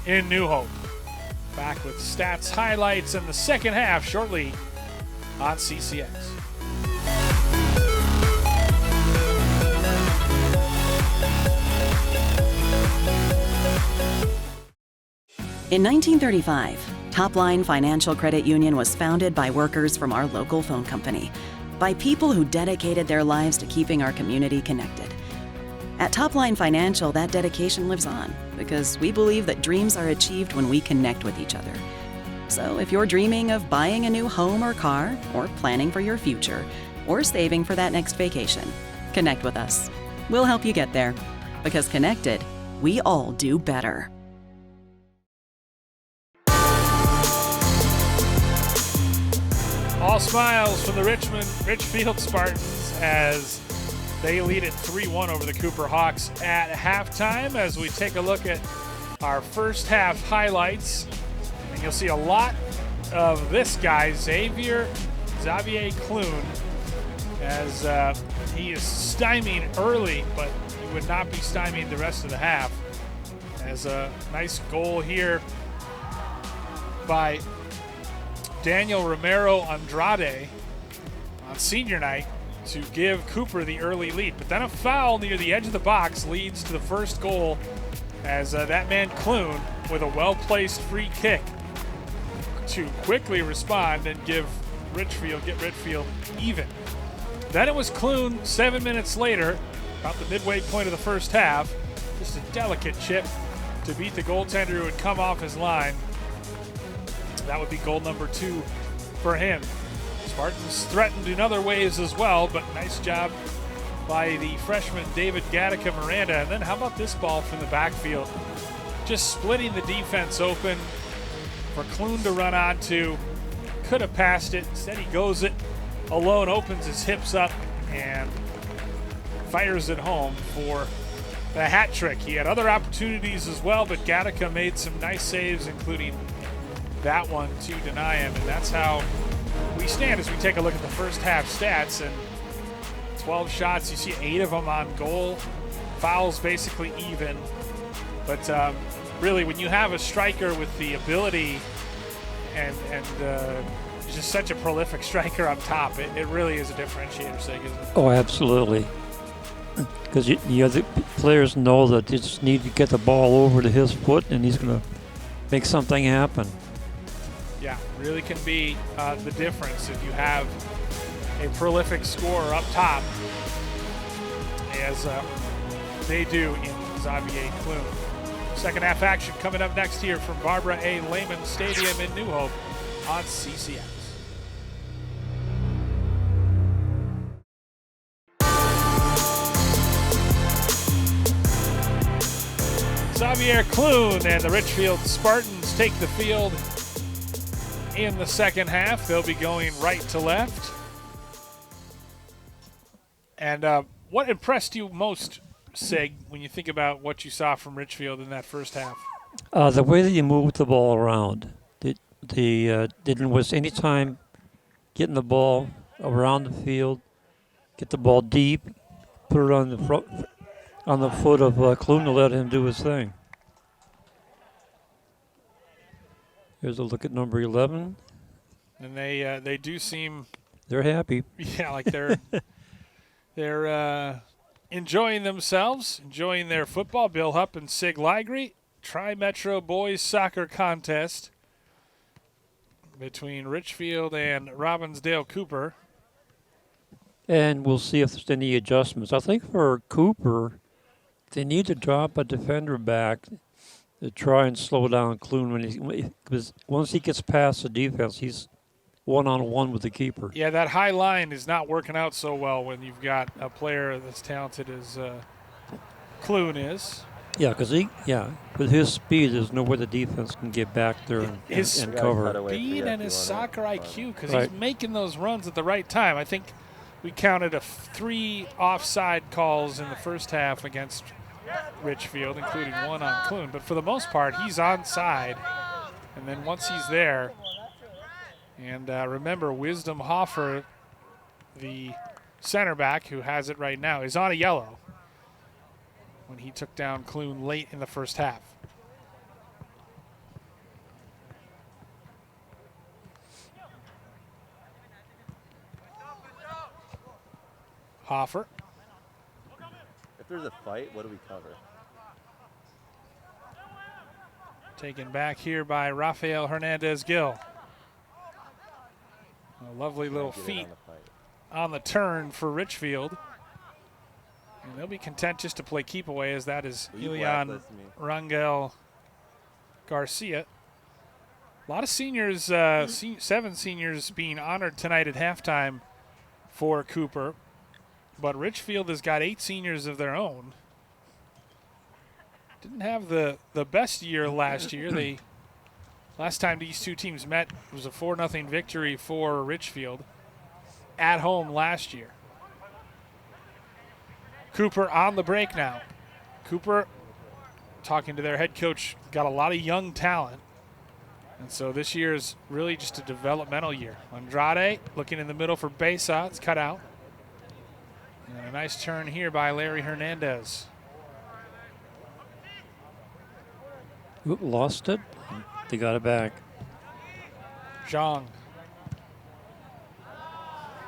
in New Hope. Back with stats, highlights, and the second half shortly on CCX. In 1935, Topline Financial Credit Union was founded by workers from our local phone company, by people who dedicated their lives to keeping our community connected. At Topline Financial, that dedication lives on because we believe that dreams are achieved when we connect with each other. So if you're dreaming of buying a new home or car, or planning for your future, or saving for that next vacation, connect with us. We'll help you get there, because connected, we all do better. All smiles from the Richfield Spartans as they lead it 3-1 over the Cooper Hawks at halftime. As we take a look at our first half highlights, and you'll see a lot of this guy, Xavier Clune, as he is stymied early, but he would not be stymied the rest of the half. As a nice goal here by Daniel Romero Andrade on senior night to give Cooper the early lead. But then a foul near the edge of the box leads to the first goal as that man Clune with a well-placed free kick to quickly respond and get Richfield even. Then it was Clune 7 minutes later, about the midway point of the first half, just a delicate chip to beat the goaltender who had come off his line. That would be goal number 2 for him. Spartans threatened in other ways as well, but nice job by the freshman David Gattaca Miranda. And then how about this ball from the backfield? Just splitting the defense open for Clune to run onto. Could have passed it. Instead he goes it alone, opens his hips up, and fires it home for the hat trick. He had other opportunities as well, but Gattaca made some nice saves, including that one to deny him. And that's how we stand as we take a look at the first half stats. And 12 shots, you see 8 of them on goal. Fouls basically even. But really, when you have a striker with the ability and just such a prolific striker up top, it really is a differentiator, Sig, isn't it? Oh, absolutely. Because the other players know that they just need to get the ball over to his foot, and he's going to make something happen. Yeah, really can be the difference if you have a prolific scorer up top, as they do in Xavier Clune. Second half action coming up next here from Barbara A. Lehman Stadium in New Hope on CCX. Xavier Clune and the Richfield Spartans take the field in the second half. They'll be going right to left. And what impressed you most, Sig, when you think about what you saw from Richfield in that first half? The way that you moved the ball around. They didn't waste any time getting the ball around the field, get the ball deep, put it on the foot of Clune to let him do his thing. Here's a look at number 11. And they do seem, they're happy. yeah, like they're enjoying themselves, enjoying their football. Bill Hupp and Sig Ligry, Tri-Metro Boys Soccer Contest between Richfield and Robbinsdale Cooper. And we'll see if there's any adjustments. I think for Cooper, they need to drop a defender back to try and slow down Clune because once he gets past the defense, he's one-on-one with the keeper. Yeah, that high line is not working out so well when you've got a player that's talented as Clune is. Yeah, because with his speed, there's no way the defense can get back there and cover. Speed and his soccer IQ, because he's making those runs at the right time. I think we counted 3 offside calls in the first half against Richfield, including one on Clune. But for the most part, he's onside. And then once he's there, and remember, Wisdom Hoffer, the center back who has it right now, is on a yellow when he took down Clune late in the first half. Hoffer. If there's a fight, what do we cover? Taken back here by Rafael Hernandez-Gill. A lovely little feet on the turn for Richfield. And they'll be content just to play keep away, as that is Ilian Rangel Garcia. A lot of seniors, 7 seniors being honored tonight at halftime for Cooper. But Richfield has got 8 seniors of their own. Didn't have the best year last year. Last time these two teams met was a 4-0 victory for Richfield at home last year. Cooper on the break now. Cooper, talking to their head coach, got a lot of young talent. And so this year is really just a developmental year. Andrade looking in the middle for Besa. It's cut out. And a nice turn here by Larry Hernandez. Ooh, lost it. They got it back. Zhang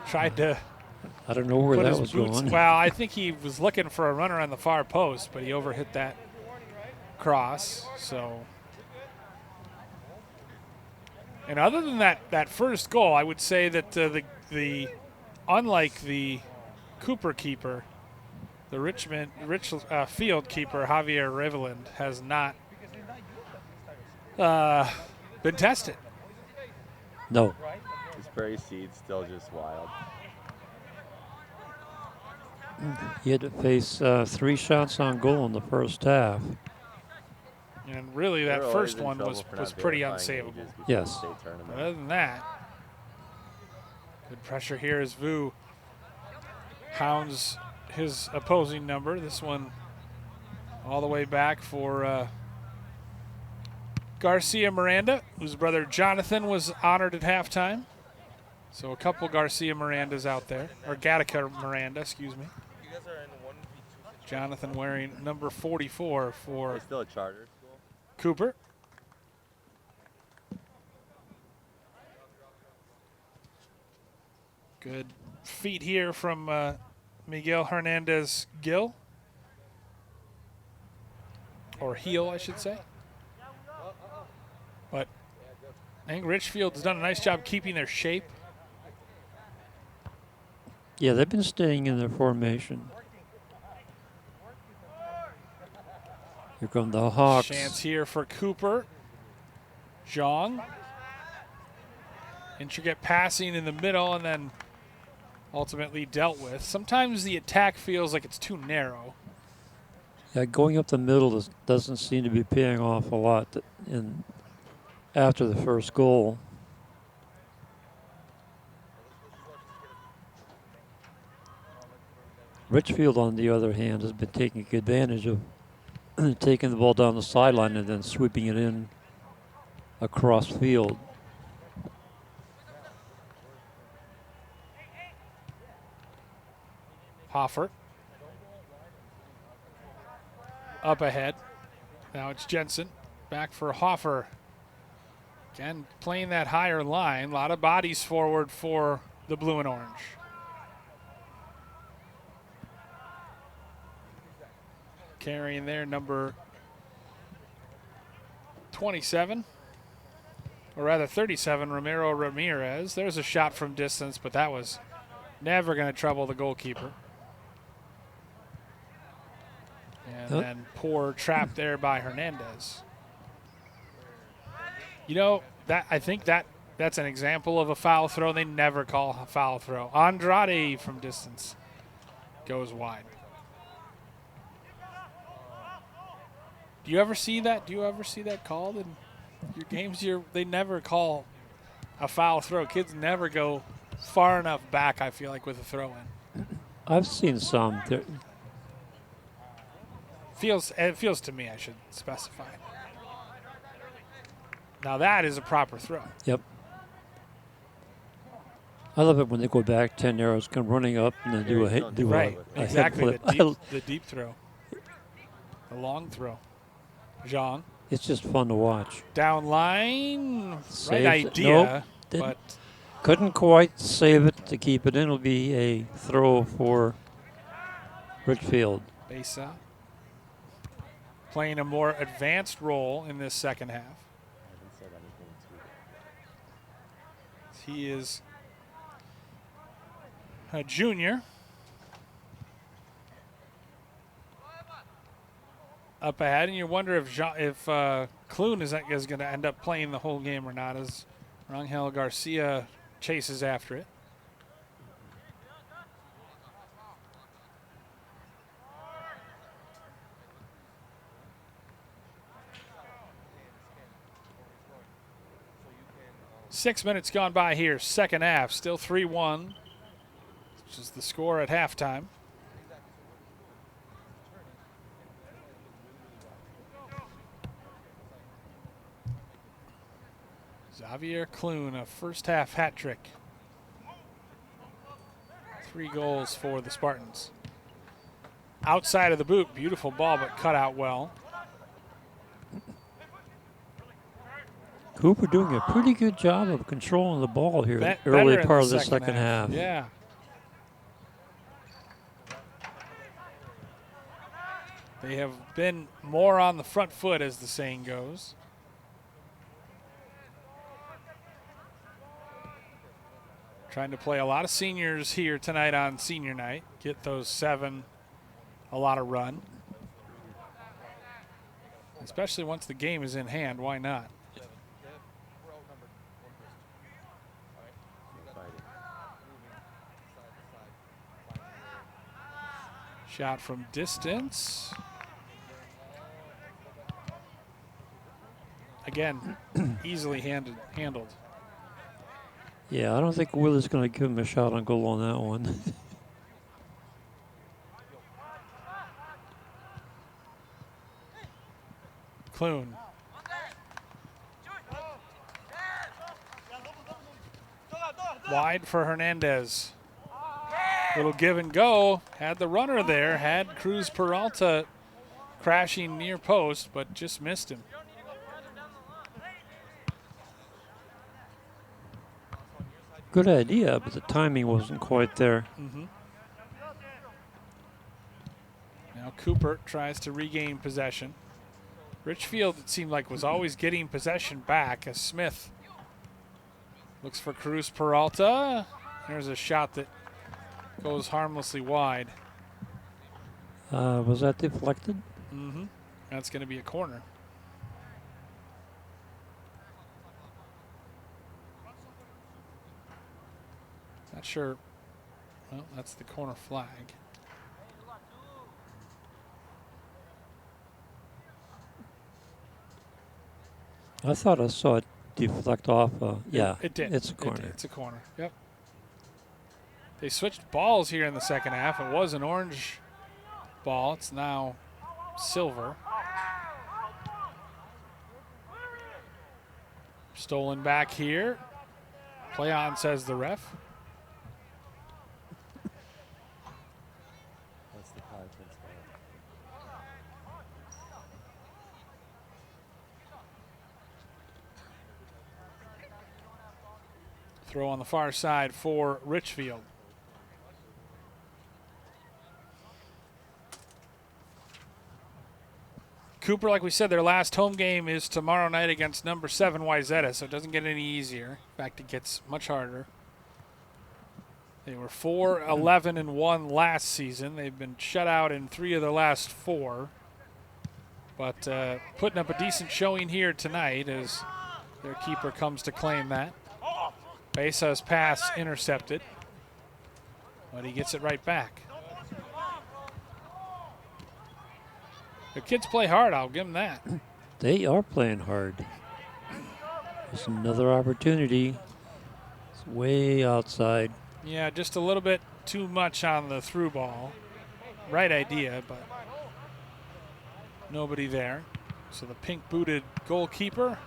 tried to I don't know where put that his was boots. going. Well, I think he was looking for a runner on the far post, but he overhit that cross. So, and other than that first goal, I would say that the unlike the Cooper keeper, the Richfield keeper Javier Reveland has not been tested. No. His Prairie Seed's still just wild. He had to face 3 shots on goal in the first half. And really, that first one was pretty unsavable. Yes. But other than that, good pressure here as Vu pounds his opposing number. This one all the way back for Garcia Miranda, whose brother Jonathan was honored at halftime. So a couple Garcia Mirandas out there, or Gattaca Miranda, excuse me. Jonathan wearing number 44 for Still a charter school. Cooper. Good feet here from Miguel Hernandez Gill. Or heel, I should say. But I think Richfield's done a nice job keeping their shape. Yeah, they've been staying in their formation. Here come the Hawks. Chance here for Cooper. Zhang. Intricate passing in the middle and then ultimately dealt with. Sometimes the attack feels like it's too narrow. Yeah, going up the middle doesn't seem to be paying off a lot after the first goal. Richfield, on the other hand, has been taking advantage of taking the ball down the sideline and then sweeping it in across field. Hoffer. Up ahead. Now it's Jensen. Back for Hoffer. Again, playing that higher line. A lot of bodies forward for the blue and orange. Carrying there number 27, or rather 37, Ramiro Ramirez. There's a shot from distance, but that was never going to trouble the goalkeeper. And then poor trap there by Hernandez. You know, I think that's an example of a foul throw. They never call a foul throw. Andrade from distance goes wide. Do you ever see that? Do you ever see that called in your games? They never call a foul throw. Kids never go far enough back, I feel like, with a throw in. I've seen some. It feels to me, I should specify. Now that is a proper throw. Yep. I love it when they go back 10 yards, come running up, and then do a head exactly, flip. the deep throw. The long throw. Zhang. It's just fun to watch. Down line. Saved right idea. Nope, but couldn't quite save it to keep it in. It'll be a throw for Richfield. Besa playing a more advanced role in this second half. He is a junior. Up ahead, and you wonder if Clune is going to end up playing the whole game or not, as Rangel Garcia chases after it. Six minutes gone by here, second half, still 3-1, which is the score at halftime. Xavier Clune, a first half hat trick. 3 goals for the Spartans. Outside of the boot, beautiful ball, but cut out well. Cooper doing a pretty good job of controlling the ball here in the early part of the second half. Yeah. They have been more on the front foot, as the saying goes. Trying to play a lot of seniors here tonight on senior night. Get those 7 a lot of run. Especially once the game is in hand, why not? Shot from distance. Again, easily handled. Yeah, I don't think Willer's going to give him a shot on goal on that one. Clune. Wide for Hernandez. Little give and go. Had the runner there. Had Cruz Peralta crashing near post, but just missed him. Good idea, but the timing wasn't quite there. Now Cooper tries to regain possession. Richfield, it seemed like, was always getting possession back as Smith looks for Cruz Peralta. There's a shot that goes harmlessly wide. Was that deflected? That's going to be a corner. Not sure. Well, that's the corner flag. I thought I saw it deflect off. Yeah, It did. It's a corner. It's a corner. Yep. They switched balls here in the second half. It was an orange ball. It's now silver. Stolen back here. Play on, says the ref. That's the conference foul. Throw on the far side for Richfield. Cooper, like we said, their last home game is tomorrow night against number 7 Wayzata, so it doesn't get any easier. In fact, it gets much harder. They were 4-11-1 last season. They've been shut out in 3 of the last 4. But putting up a decent showing here tonight as their keeper comes to claim that. Besa's pass intercepted, but he gets it right back. The kids play hard, I'll give them that. They are playing hard. There's another opportunity. It's way outside. Yeah, just a little bit too much on the through ball. Right idea, but nobody there. So the pink-booted goalkeeper,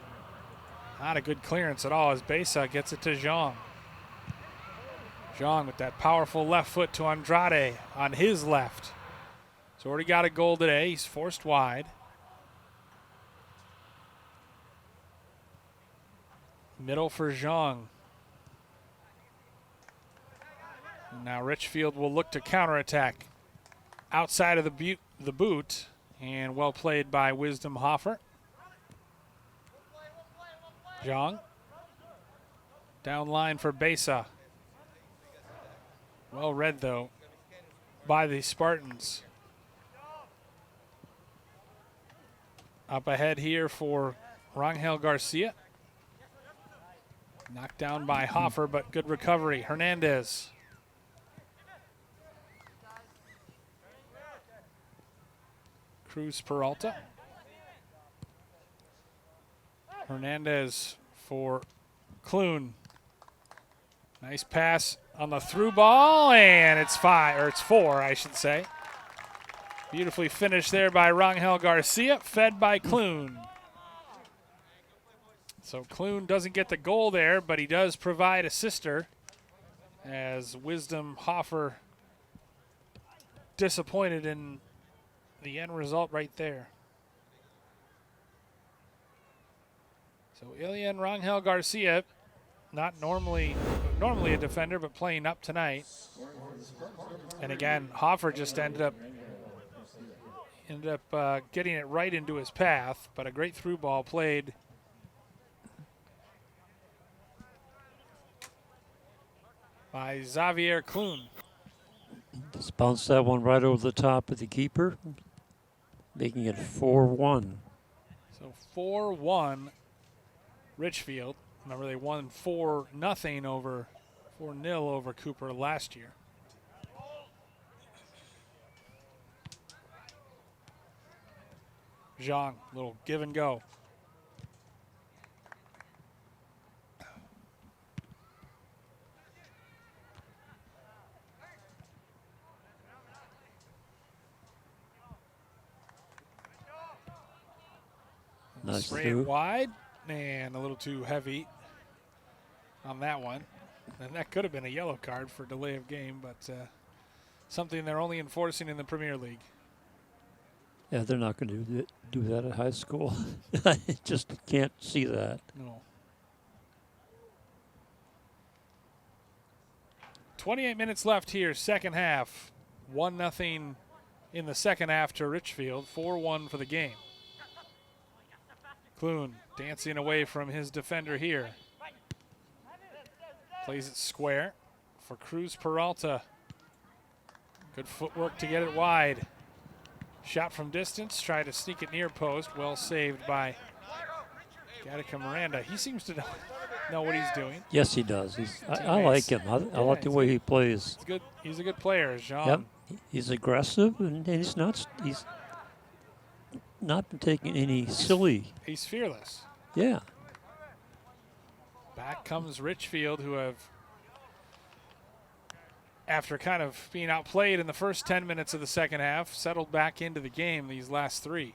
not a good clearance at all as Besa gets it to Zhang. Zhang with that powerful left foot to Andrade on his left. He's already got a goal today. He's forced wide. Middle for Zhang. Now Richfield will look to counterattack. Outside of the boot, and well played by Wisdom Hoffer. Zhang. Down line for Besa. Well read, though, by the Spartans. Up ahead here for Rangel Garcia. Knocked down by Hoffer, but good recovery. Hernandez. Cruz Peralta. Hernandez for Clune. Nice pass on the through ball, and it's 4, I should say. Beautifully finished there by Rangel Garcia, fed by Clune. So Clune doesn't get the goal there, but he does provide a sister as Wisdom Hoffer disappointed in the end result right there. So Ilian Rangel Garcia, not normally a defender, but playing up tonight. And again, Hoffer just ended up getting it right into his path, but a great through ball played by Xavier Clune. Just bounced that one right over the top of the keeper, making it 4-1. So 4-1 Richfield. Remember, they won 4-0 over Cooper last year. Zhang, little give and go. Nice Spray through. it wide, and a little too heavy on that one. And that could have been a yellow card for delay of game, but something they're only enforcing in the Premier League. Yeah, they're not going to do that at high school. I just can't see that. No. 28 minutes left here, second half. 1-0 in the second half to Richfield. 4-1 for the game. Clune dancing away from his defender here. Plays it square for Cruz Peralta. Good footwork to get it wide. Shot from distance, tried to sneak it near post. Well saved by Gattaca Miranda. He seems to know what he's doing. Yes, he does. I like him. I like the way he plays. He's good. He's a good player, Jean. Yep, he's aggressive, and he's not been taking any silly. He's fearless. Yeah. Back comes Richfield, who have, after kind of being outplayed in the first 10 minutes of the second half, settled back into the game these last three.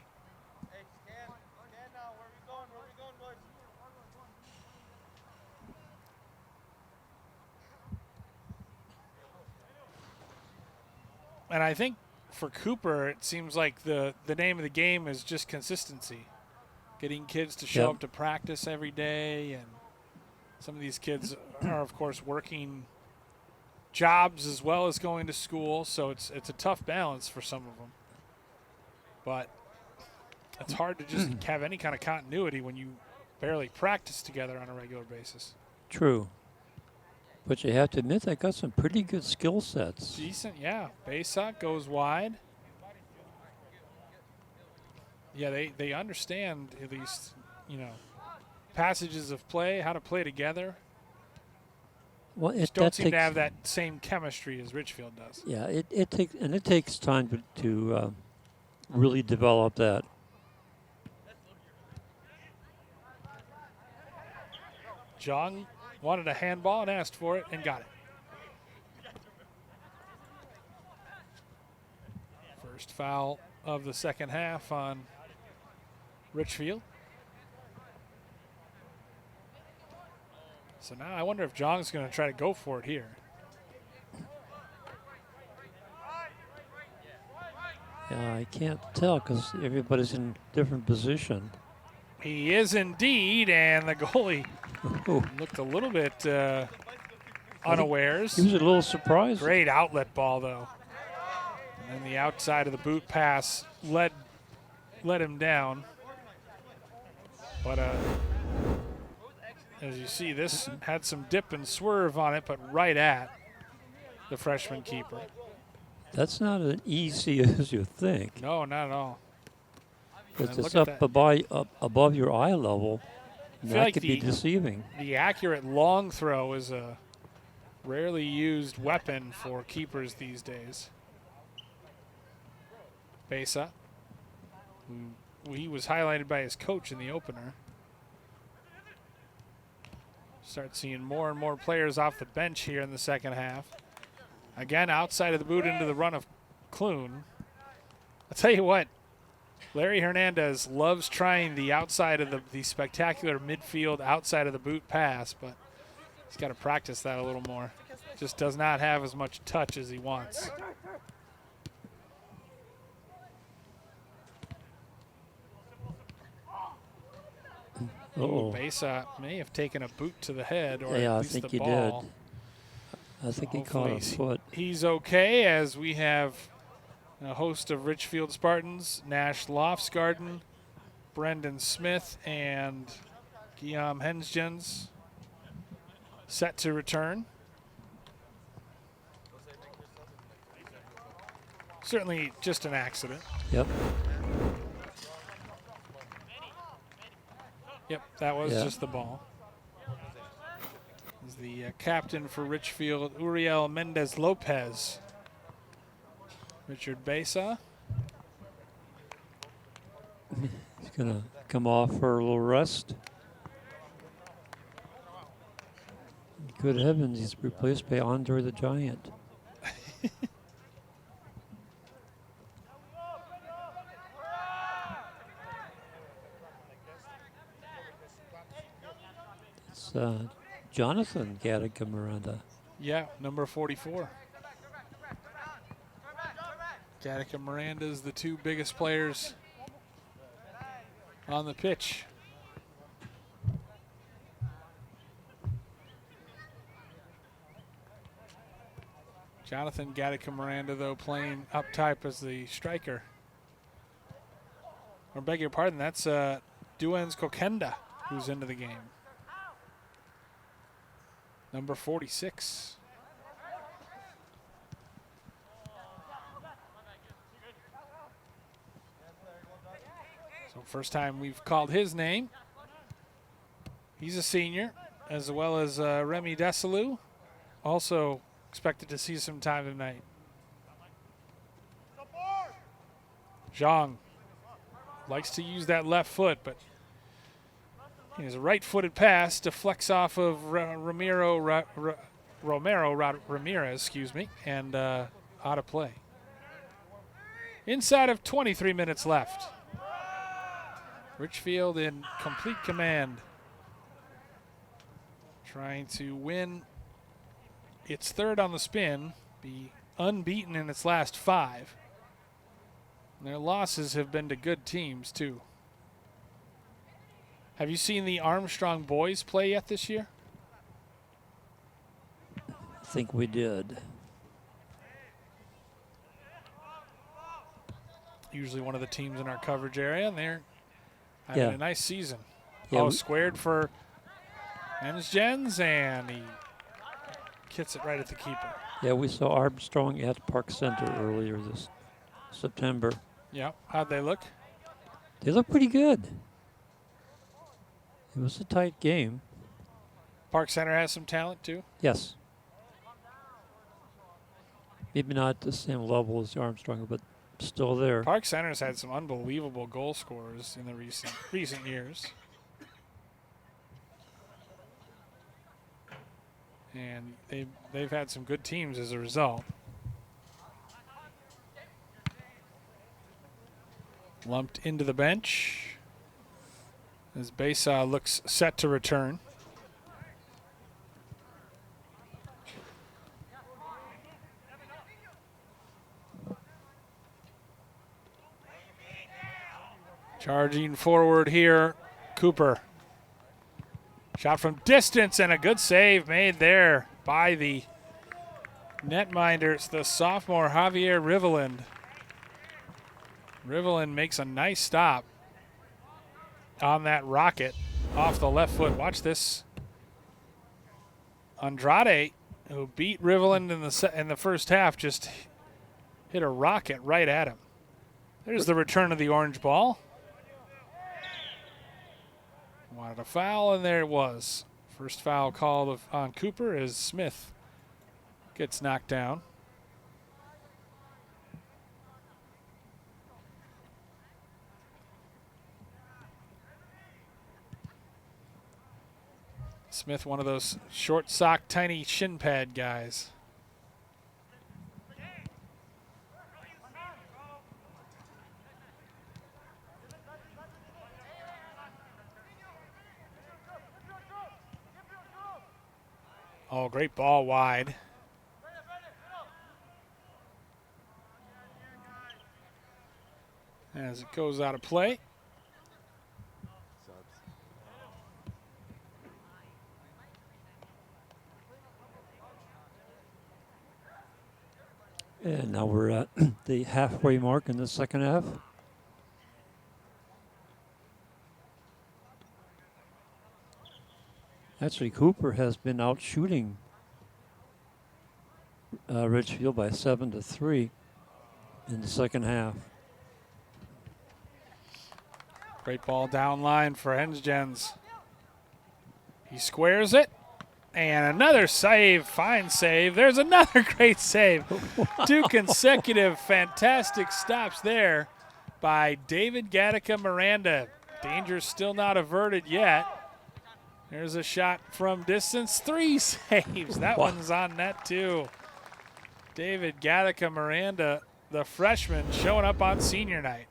And I think for Cooper, it seems like the name of the game is just consistency. Getting kids to show up to practice every day. And some of these kids are, of course, working jobs as well as going to school. So it's a tough balance for some of them. But it's hard to just have any kind of continuity when you barely practice together on a regular basis. True. But you have to admit they got some pretty good skill sets. Decent, yeah. Baysock goes wide. Yeah, they understand at least, passages of play, how to play together. Well, Just don't seem to have that same chemistry as Richfield does. Yeah, it takes time to really develop that. Jong wanted a handball and asked for it and got it. First foul of the second half on Richfield. So now I wonder if Jong's going to try to go for it here. Yeah, I can't tell because everybody's in different position. He is indeed, and the goalie looked a little bit unawares. He was a little surprised. Great outlet ball, though. And the outside of the boot pass led him down. But as you see, this had some dip and swerve on it, but right at the freshman keeper. That's not as easy as you think. No, not at all. It's up above your eye level. And that like could be deceiving. The accurate long throw is a rarely used weapon for keepers these days. Besa, who he was highlighted by his coach in the opener. Start seeing more and more players off the bench here in the second half. Again, outside of the boot into the run of Clune. I'll tell you what, Larry Hernandez loves trying the outside of the spectacular midfield outside of the boot pass, but he's got to practice that a little more. Just does not have as much touch as he wants. Besa may have taken a boot to the head or at least the ball. I think he caught a foot. He's okay, as we have a host of Richfield Spartans, Nash Lofsgarden, Brendan Smith, and Guillaume Hensgens set to return. Certainly just an accident. Yep. Yep, that was just the ball. Is the captain for Richfield, Uriel Mendez Lopez. Richard Besa. He's going to come off for a little rest. Good heavens, he's replaced by Andre the Giant. That's Jonathan Gattaca Miranda. Yeah, number 44. Gattaca Miranda's the two biggest players on the pitch. Jonathan Gattaca Miranda, though, playing up type as the striker. Or beg your pardon, that's Duens Kokenda who's into the game. Number 46. So first time we've called his name. He's a senior, as well as Remy Desalu, also expected to see some time tonight. Zhang likes to use that left foot, but his right-footed pass deflects off of Romero Ramirez, excuse me, and out of play. Inside of 23 minutes left. Richfield in complete command, trying to win its third on the spin, be unbeaten in its last 5. And their losses have been to good teams, too. Have you seen the Armstrong boys play yet this year? I think we did. Usually one of the teams in our coverage area, and they're having a nice season. Yeah, Squared for Jens, and he hits it right at the keeper. Yeah, we saw Armstrong at Park Center earlier this September. Yeah, how'd they look? They look pretty good. It was a tight game. Park Center has some talent, too? Yes. Maybe not at the same level as Armstrong, but still there. Park Center's had some unbelievable goal scorers in the recent years. And they've had some good teams as a result. Lumped into the bench as Besa looks set to return. Charging forward here, Cooper. Shot from distance and a good save made there by the netminder. It's the sophomore Javier Riveland. Riveland makes a nice stop on that rocket off the left foot. Watch this. Andrade, who beat Riveland in the first half, just hit a rocket right at him. There's the return of the orange ball. Wanted a foul, and there it was. First foul called on Cooper as Smith gets knocked down. Smith, one of those short sock, tiny shin pad guys. Oh, great ball wide. As it goes out of play. And now we're at the halfway mark in the second half. Actually, Cooper has been out shooting Richfield by 7-3 in the second half. Great ball down line for Hensgens. He squares it. And another save, fine save. There's another great save. 2 consecutive fantastic stops there by David Gattaca Miranda. Danger still not averted yet. There's a shot from distance. 3 saves. That one's on net too. David Gattaca Miranda, the freshman, showing up on senior night.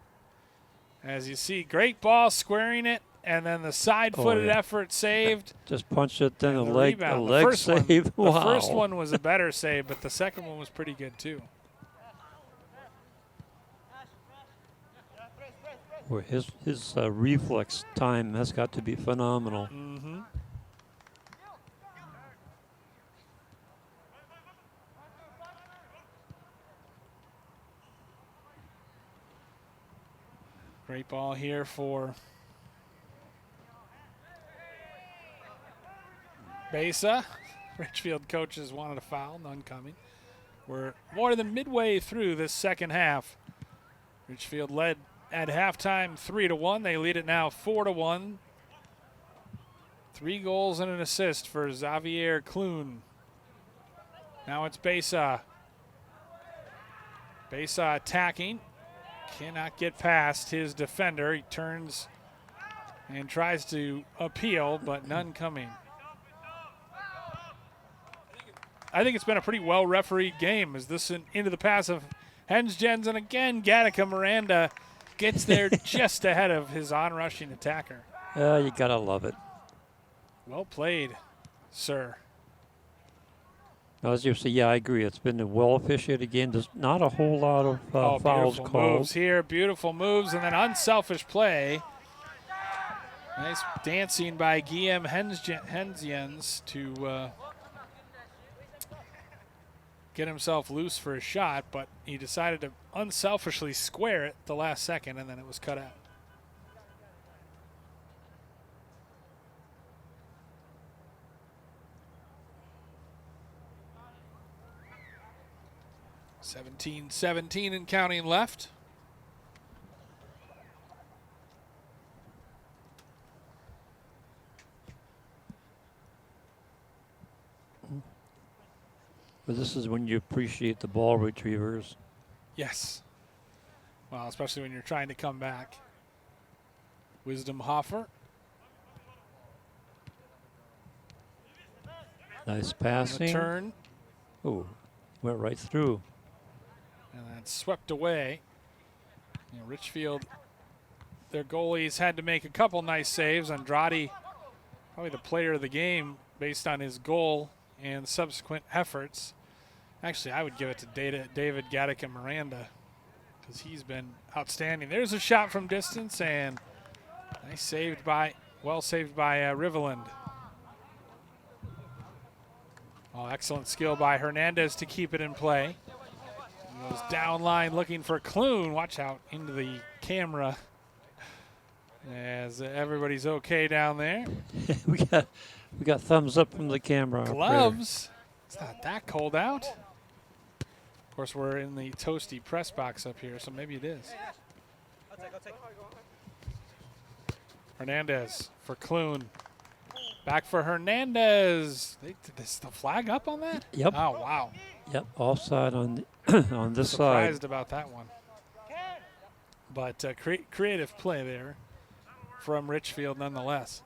As you see, great ball squaring it and then the side-footed effort saved. Just punched it, then and a the leg rebound. save. One, wow. The first one was a better save, but the second one was pretty good too. Where his reflex time has got to be phenomenal. Mm-hmm. Great ball here for Besa. Richfield coaches wanted a foul, none coming. We're more than midway through this second half. Richfield led at halftime 3-1. They lead it now 4-1. 3 goals and an assist for Xavier Clune. Now it's Besa. Besa attacking. Cannot get past his defender. He turns and tries to appeal, but none coming. I think it's been a pretty well-refereed game. Is this into the pass of Hensgens, and again, Gattaca Miranda gets there just ahead of his on-rushing attacker. You gotta love it. Well played, sir. As you say, yeah, I agree. It's been a well-officiated game. There's not a whole lot of fouls beautiful called. Moves here, beautiful moves, and then unselfish play. Nice dancing by Guillaume Hensgens to get himself loose for a shot, but he decided to unselfishly square it the last second, and then it was cut out. $17-17 and counting left. But this is when you appreciate the ball retrievers. Yes. Well, especially when you're trying to come back. Wisdom Hoffer. Nice passing. Turn. Oh, went right through. And that's swept away. You know, Richfield, their goalies had to make a couple nice saves. Andrade, probably the player of the game based on his goal and subsequent efforts. Actually, I would give it to David Gattaca Miranda because he's been outstanding. There's a shot from distance, and nice saved by, well saved by Riveland. Oh, excellent skill by Hernandez to keep it in play. He goes down line looking for Clune. Watch out into the camera as everybody's okay down there. we got thumbs up from the camera. Gloves. It's not that cold out. Of course, we're in the toasty press box up here, so maybe it is. I'll take. Hernandez for Clune. Back for Hernandez. Did the flag up on that? Yep. Oh, wow. Yep, offside on on this Surprised side. about that one. But creative play there from Richfield nonetheless.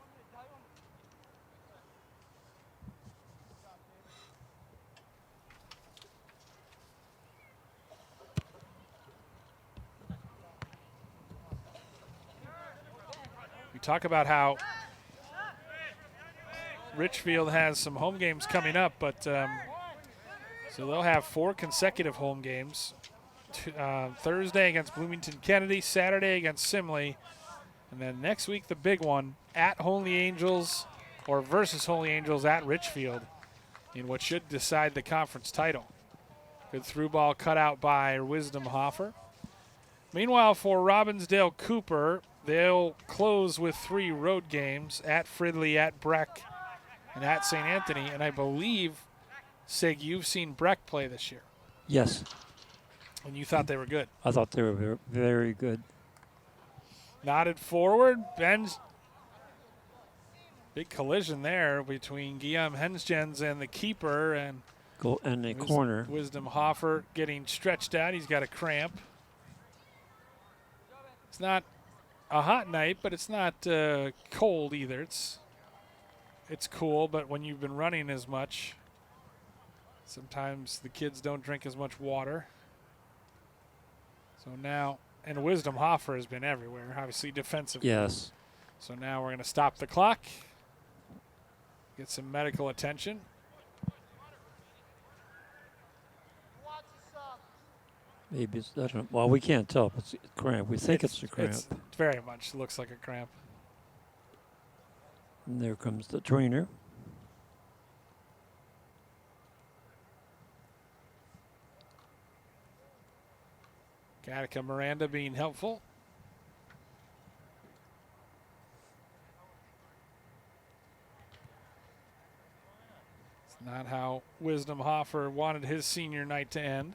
We talk about how Richfield has some home games coming up, but so they'll have 4 consecutive home games. Thursday against Bloomington Kennedy, Saturday against Simley, and then next week the big one at Holy Angels or versus Holy Angels at Richfield in what should decide the conference title. Good through ball cut out by Wisdom Hoffer. Meanwhile, for Robbinsdale Cooper, they'll close with 3 road games at Fridley, at Breck, and at St. Anthony. And I believe, Sig, you've seen Breck play this year. Yes. And you thought they were good. I thought they were very, very good. Nodded forward. Ben's big collision there between Guillaume Hensgens and the keeper. And Go in the corner. Wisdom Hoffer getting stretched out. He's got a cramp. It's not a hot night, but it's not cold either. It's cool, but when you've been running as much, sometimes the kids don't drink as much water. So now, and Wisdom Hoffer has been everywhere, obviously defensively. Yes. So now we're going to stop the clock, get some medical attention. Maybe it's, I don't know. Well, we can't tell if it's a cramp. We think it's a cramp. It very much looks like a cramp. And there comes the trainer. Gattaca Miranda being helpful. It's not how Wisdom Hoffer wanted his senior night to end.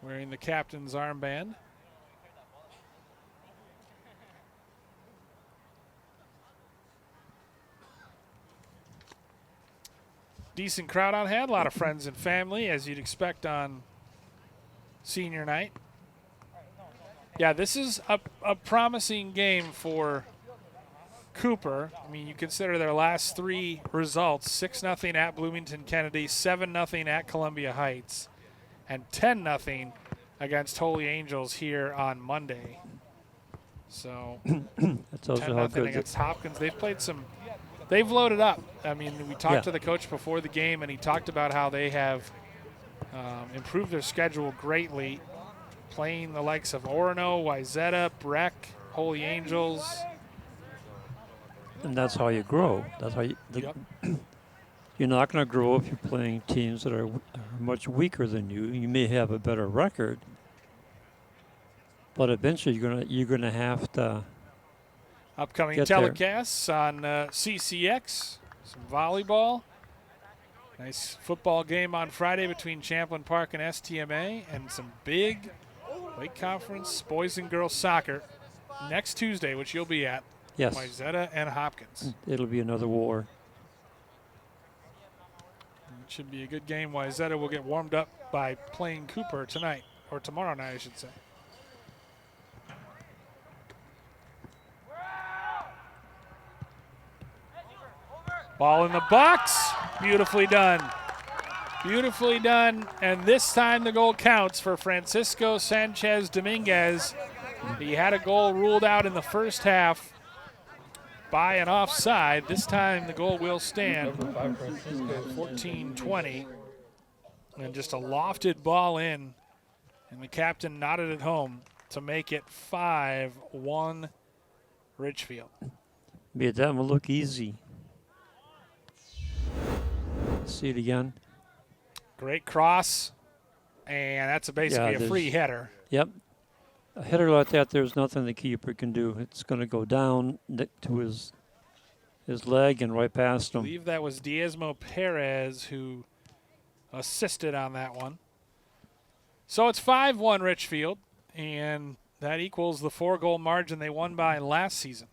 Wearing the captain's armband. Decent crowd on hand, a lot of friends and family, as you'd expect on senior night. Yeah, this is a promising game for Cooper. I mean, you consider their last three results, 6-0 at Bloomington Kennedy, 7-0 at Columbia Heights, and 10-0 against Holy Angels here on Monday. So 10-0 against Hopkins. They've played some. They've loaded up. I mean, we talked to the coach before the game, and he talked about how they have improved their schedule greatly, playing the likes of Orono, Wayzata, Breck, Holy Angels. And that's how you grow. That's how you. You're not going to grow if you're playing teams that are much weaker than you. You may have a better record, but eventually you're gonna have to. Upcoming telecasts on CCX, some volleyball. Nice football game on Friday between Champlin Park and STMA, and some big Lake Conference boys and girls soccer next Tuesday, which you'll be at. Yes. Wayzata and Hopkins. It'll be another war. It should be a good game. Wayzata will get warmed up by playing Cooper tonight, or tomorrow night, I should say. Ball in the box. Beautifully done. Beautifully done. And this time the goal counts for Francisco Sanchez Dominguez. He had a goal ruled out in the first half by an offside. This time the goal will stand. 14-20. And just a lofted ball in. And the captain nodded it home to make it 5-1 Richfield. Made that one look easy. See it again. Great cross, and that's basically a free header. Yep. A header like that, there's nothing the keeper can do. It's going to go down to his leg and right past him. I believe that was Diezmo Perez who assisted on that one. So it's 5-1 Richfield, and that equals the 4-goal margin they won by last season.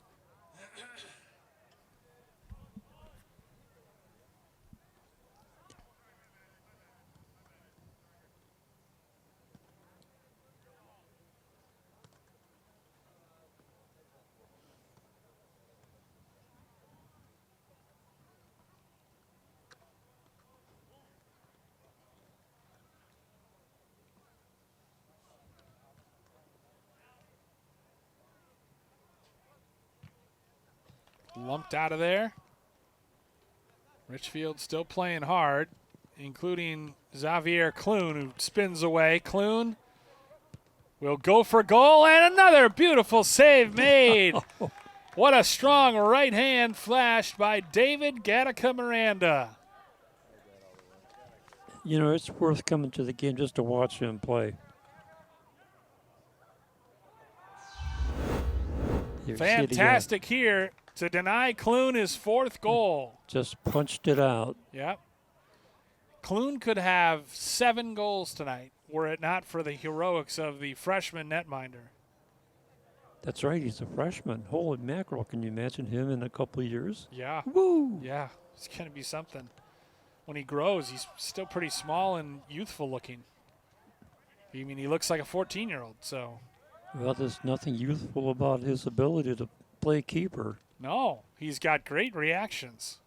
Lumped out of there. Richfield still playing hard, including Xavier Clune, who spins away. Clune will go for goal, and another beautiful save made. What a strong right hand flashed by David Gattaca Miranda. You know, it's worth coming to the game just to watch him play. Fantastic here to deny Clune his 4th goal. Just punched it out. Yep. Clune could have 7 goals tonight were it not for the heroics of the freshman netminder. That's right, he's a freshman. Holy mackerel, can you imagine him in a couple of years? Yeah. Woo! Yeah, it's going to be something. When he grows, he's still pretty small and youthful looking. I mean, he looks like a 14-year-old, so. Well, there's nothing youthful about his ability to play keeper. No, he's got great reactions.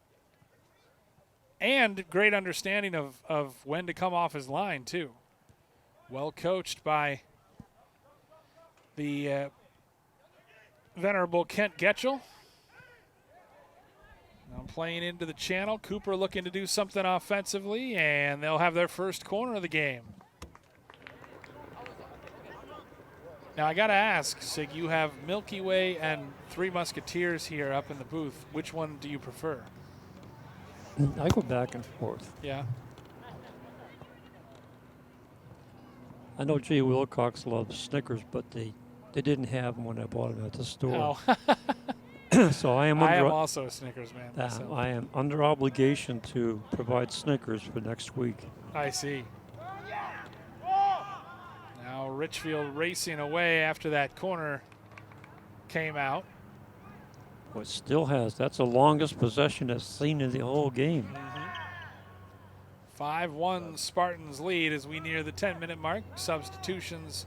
And great understanding of when to come off his line, too. Well coached by the venerable Kent Getchell. Now playing into the channel. Cooper looking to do something offensively, and they'll have their first corner of the game. Now, I got to ask, Sig, you have Milky Way and Three Musketeers here up in the booth. Which one do you prefer? I go back and forth. Yeah. I know Jay Wilcox loves Snickers, but they didn't have them when I bought them at the store. Oh. So I am also a Snickers man. myself. I am under obligation to provide Snickers for next week. I see. Now Richfield racing away after that corner came out. Well, it still has. That's the longest possession that's seen in the whole game. 5-1 Spartans lead as we near the 10-minute mark. Substitutions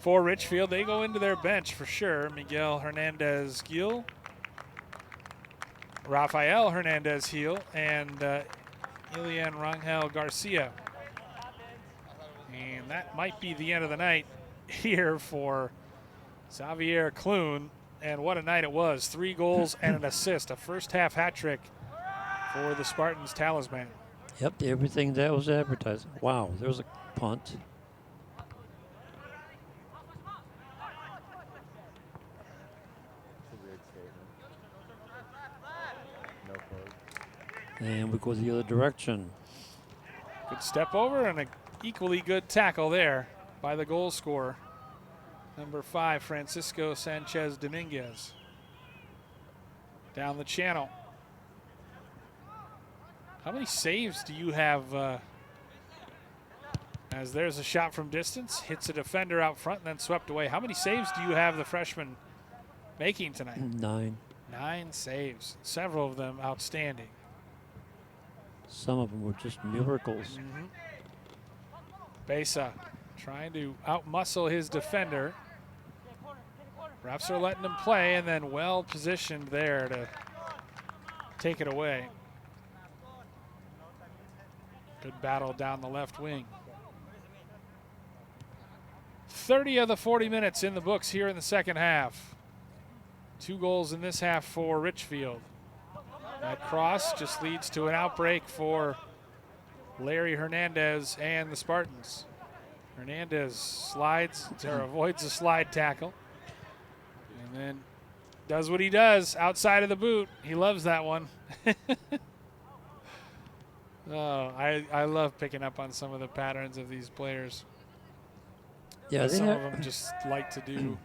for Richfield. They go into their bench for sure. Miguel Hernandez-Gil, Rafael Hernandez-Gil, and Ilian Rangel Garcia. And that might be the end of the night here for Xavier Clune. And what a night it was. 3 goals and an assist. A first-half hat trick for the Spartans talisman. Yep, everything that was advertised. Wow, there was a punt. It's a weird statement. No close. And we go the other direction. Good step over and an equally good tackle there by the goal scorer. Number 5, Francisco Sanchez Dominguez. Down the channel. How many saves do you have? As there's a shot from distance, hits a defender out front and then swept away. How many saves do you have the freshman making tonight? 9. 9 saves, several of them outstanding. Some of them were just miracles. Besa trying to outmuscle his defender. Refs are letting him play, and then well positioned there to take it away. Good battle down the left wing. 30 of the 40 minutes in the books here in the second half. 2 goals in this half for Richfield. That cross just leads to an outbreak for Larry Hernandez and the Spartans. Hernandez slides or avoids a slide tackle. And then does what he does outside of the boot. He loves that one. Oh, I love picking up on some of the patterns of these players. Yeah, some of them just like to do.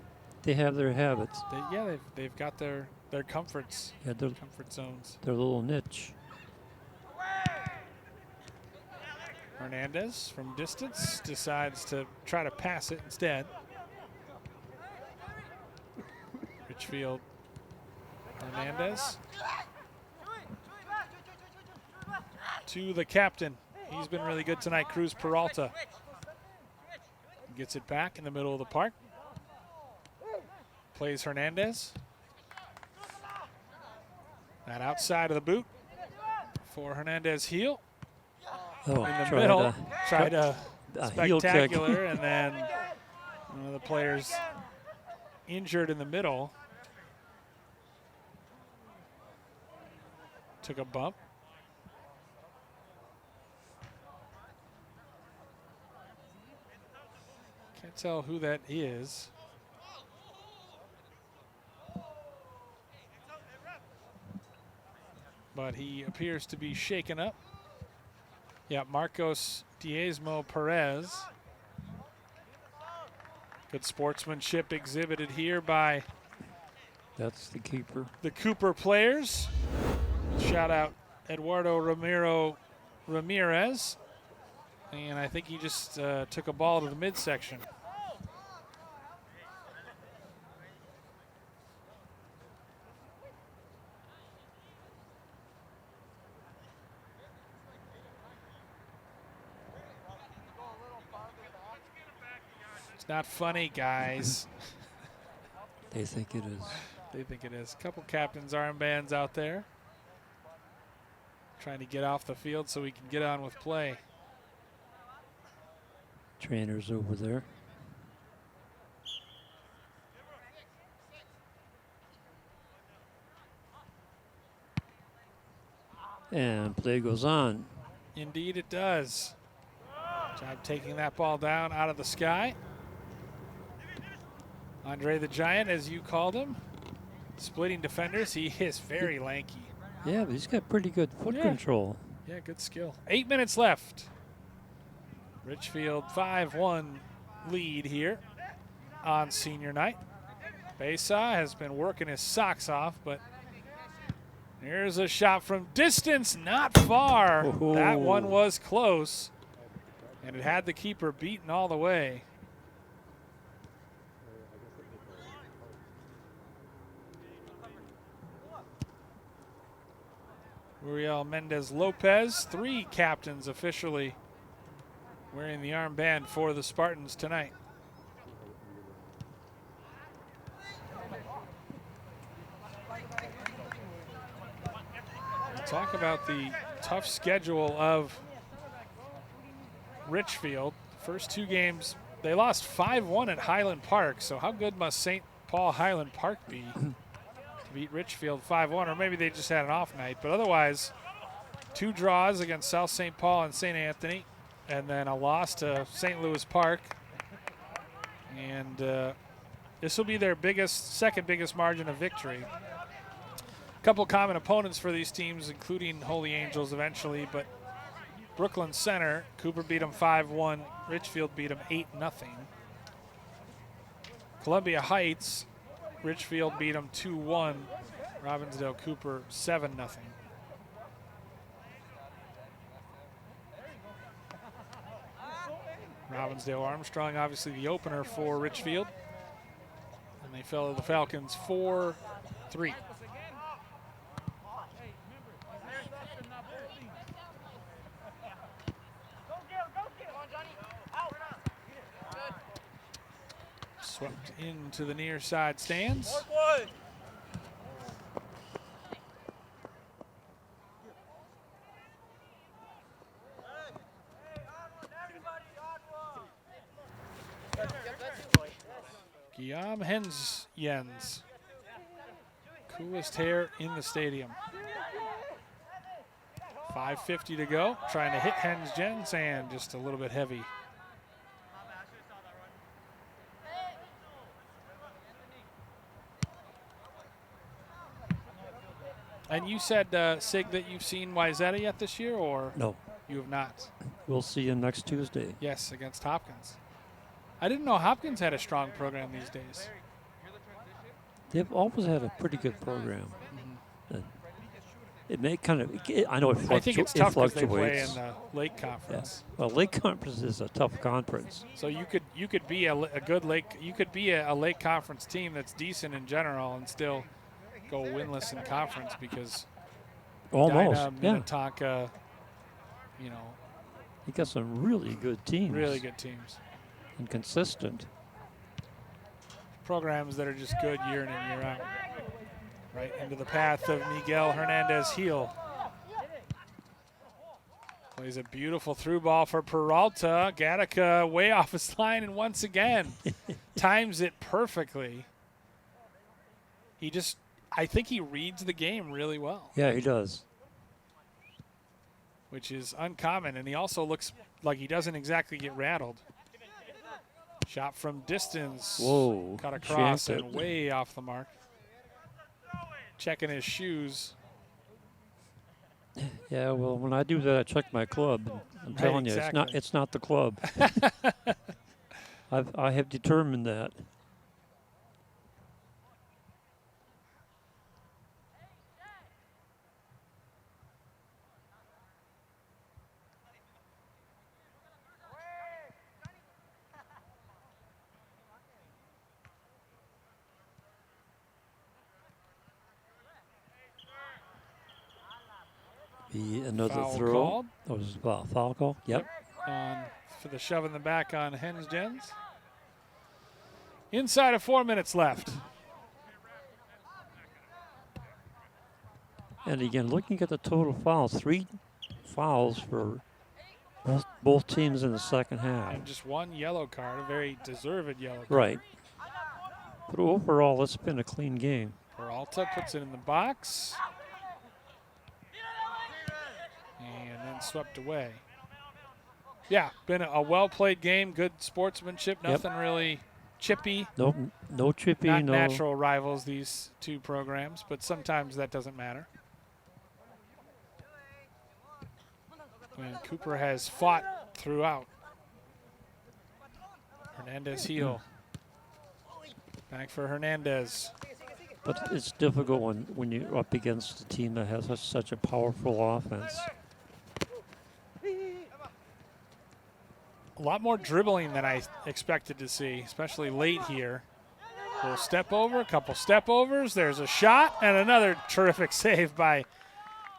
They have their habits. They've got their comforts. Yeah, comfort zones. Their little niche. Hernandez from distance decides to try to pass it instead. Richfield. Hernandez. To the captain. He's been really good tonight, Cruz Peralta. Gets it back in the middle of the park. Plays Hernandez. That outside of the boot for Hernandez heel. Oh, in the middle. Tried a heel kick. spectacular, and then one of the players injured in the middle. Took a bump. Can't tell who that is. But he appears to be shaken up. Yeah, Marcos Diezmo Perez. Good sportsmanship exhibited here by That's the keeper. the Cooper players. Shout out Eduardo Ramiro Ramirez. And I think he just took a ball to the midsection. It's not funny, guys. They think it is. They think it is. A couple captains' armbands out there. Trying to get off the field so we can get on with play. Trainers over there. And play goes on. Indeed it does. Job taking that ball down out of the sky. Andre the Giant, as you called him. Splitting defenders. He is very lanky. Yeah, but he's got pretty good foot control. Yeah, good skill. 8 minutes left. Richfield 5-1 lead here on senior night. Besa has been working his socks off, but here's a shot from distance, not far. Oh. That one was close, and it had the keeper beaten all the way. Uriel Mendez-Lopez, 3 captains officially wearing the armband for the Spartans tonight. Talk about the tough schedule of Richfield. First 2 games, they lost 5-1 at Highland Park, so how good must St. Paul Highland Park be to beat Richfield 5-1, or maybe they just had an off night, but otherwise 2 draws against South St. Paul and St. Anthony, and then a loss to St. Louis Park. And this will be their second biggest margin of victory. A couple common opponents for these teams, including Holy Angels eventually, but Brooklyn Center, Cooper beat them 5-1. Richfield beat them 8-0. Columbia Heights, Richfield beat them 2-1. Robbinsdale Cooper 7-0. Robbinsdale Armstrong, obviously the opener for Richfield. And they fell to the Falcons 4-3. Swept into the near side stands. Guillaume Hens-Jens, coolest hair in the stadium. 5:50 to go, trying to hit Hens-Jens and just a little bit heavy. And you said, Sig, that you've seen Wyzetta yet this year, or No. you have not? We'll see him next Tuesday. Yes, against Hopkins. I didn't know Hopkins had a strong program these days. They've always had a pretty good program. It may kind of, I know it fluctuates. I think it's tough because they play in the Lake Conference. Yeah. Well, Lake Conference is a tough conference. So you could be a good Lake, you could be a Lake Conference team that's decent in general and still go winless in conference because Almost, Edina, Minnetonka, you know. You got some really good teams. Really good teams. And consistent. Programs that are just good year in and year out. Right into the path of Miguel Hernandez-Heel. Plays a beautiful through ball for Peralta. Gattaca way off his line, and once again times it perfectly. I think he reads the game really well. Yeah, he does. Which is uncommon, and he also looks like he doesn't exactly get rattled. Shot from distance. Whoa. Cut across and way off the mark. Checking his shoes. Yeah, well, when I do that, I check my club. I'm telling you, it's not the club. I have determined that. Another foul throw. called. That was a foul call. Yep. For the shove in the back on Hens-Jens. Inside of 4 minutes left. And again, looking at the total fouls, 3 fouls for both teams in the second half. And just 1 yellow card, a very deserved yellow card. Right. But overall, it's been a clean game. Peralta puts it in the box. swept away. Yeah, been a well-played game, good sportsmanship, nothing really chippy. Nope, no chippy, Not no. natural rivals, these two programs, but sometimes that doesn't matter. And Cooper has fought throughout. Hernandez heel. Back for Hernandez. But it's difficult when you're up against a team that has such a powerful offense. A lot more dribbling than I expected to see, especially late here. A little step over, a couple step overs. There's a shot and another terrific save by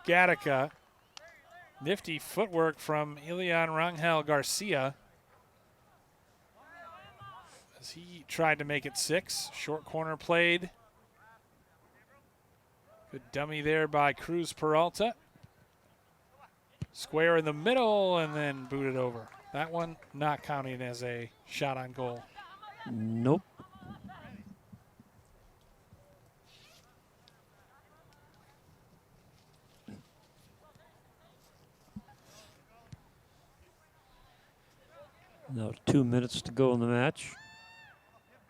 Gattaca. Nifty footwork from Ilian Rangel Garcia as he tried to make it 6. Short corner played. Good dummy there by Cruz Peralta. Square in the middle and then booted over. That one not counting as a shot on goal. Nope. Now 2 minutes to go in the match.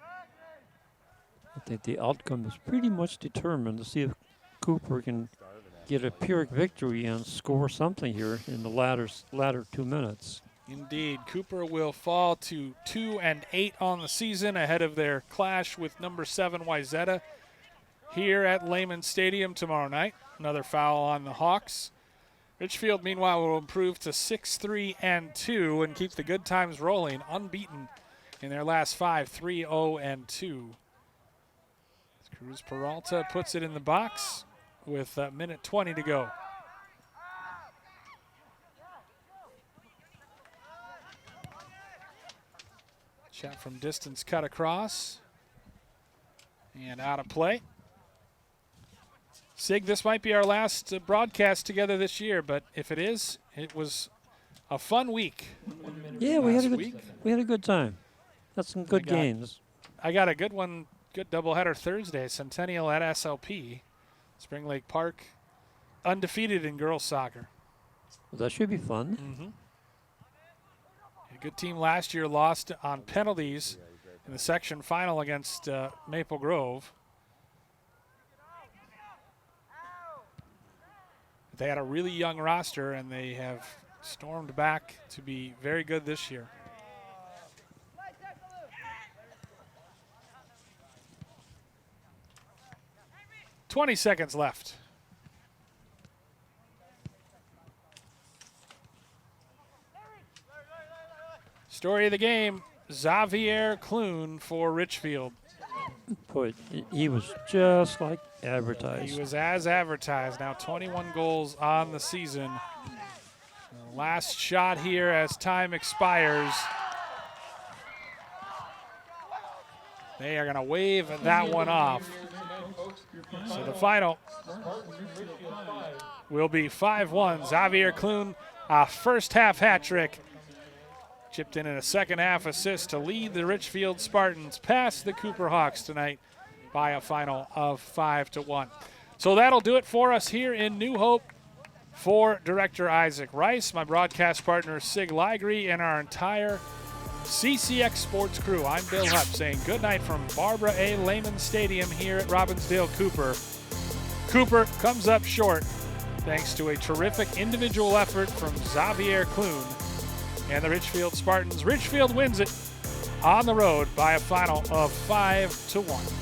I think the outcome is pretty much determined to see if Cooper can get a Pyrrhic victory and score something here in the latter 2 minutes. Indeed, Cooper will fall to 2-8 on the season ahead of their clash with number 7 Wayzata here at Lehman Stadium tomorrow night. Another foul on the Hawks. Richfield, meanwhile, will improve to 6-3-2 and keep the good times rolling, unbeaten in their last 5, 3-0-2. Cruz Peralta puts it in the box with a minute 20 to go. Shot from distance cut across and out of play. Sig, this might be our last broadcast together this year, but if it is, it was a fun week. Yeah, we had a good time. That's some good games. I got a good one, good doubleheader Thursday. Centennial at SLP, Spring Lake Park, undefeated in girls soccer. Well, that should be fun. Mm-hmm. A good team last year lost on penalties in the section final against Maple Grove. They had a really young roster, and they have stormed back to be very good this year. "20 seconds left. Story of the game, Xavier Clune for Richfield. Boy, he was just like advertised. He was as advertised. Now 21 goals on the season. The last shot here as time expires. They are going to wave that one off. So the final will be 5-1. Xavier Clune, a first half hat trick. Chipped in a second half assist to lead the Richfield Spartans past the Cooper Hawks tonight by a final of 5-1. So that'll do it for us here in New Hope. For Director Isaac Rice, my broadcast partner Sig Ligry, and our entire CCX Sports crew, I'm Bill Hupp saying good night from Barbara A. Lehman Stadium here at Robbinsdale Cooper. Cooper comes up short thanks to a terrific individual effort from Xavier Clune and the Richfield Spartans. Richfield wins it on the road by a final of 5-1.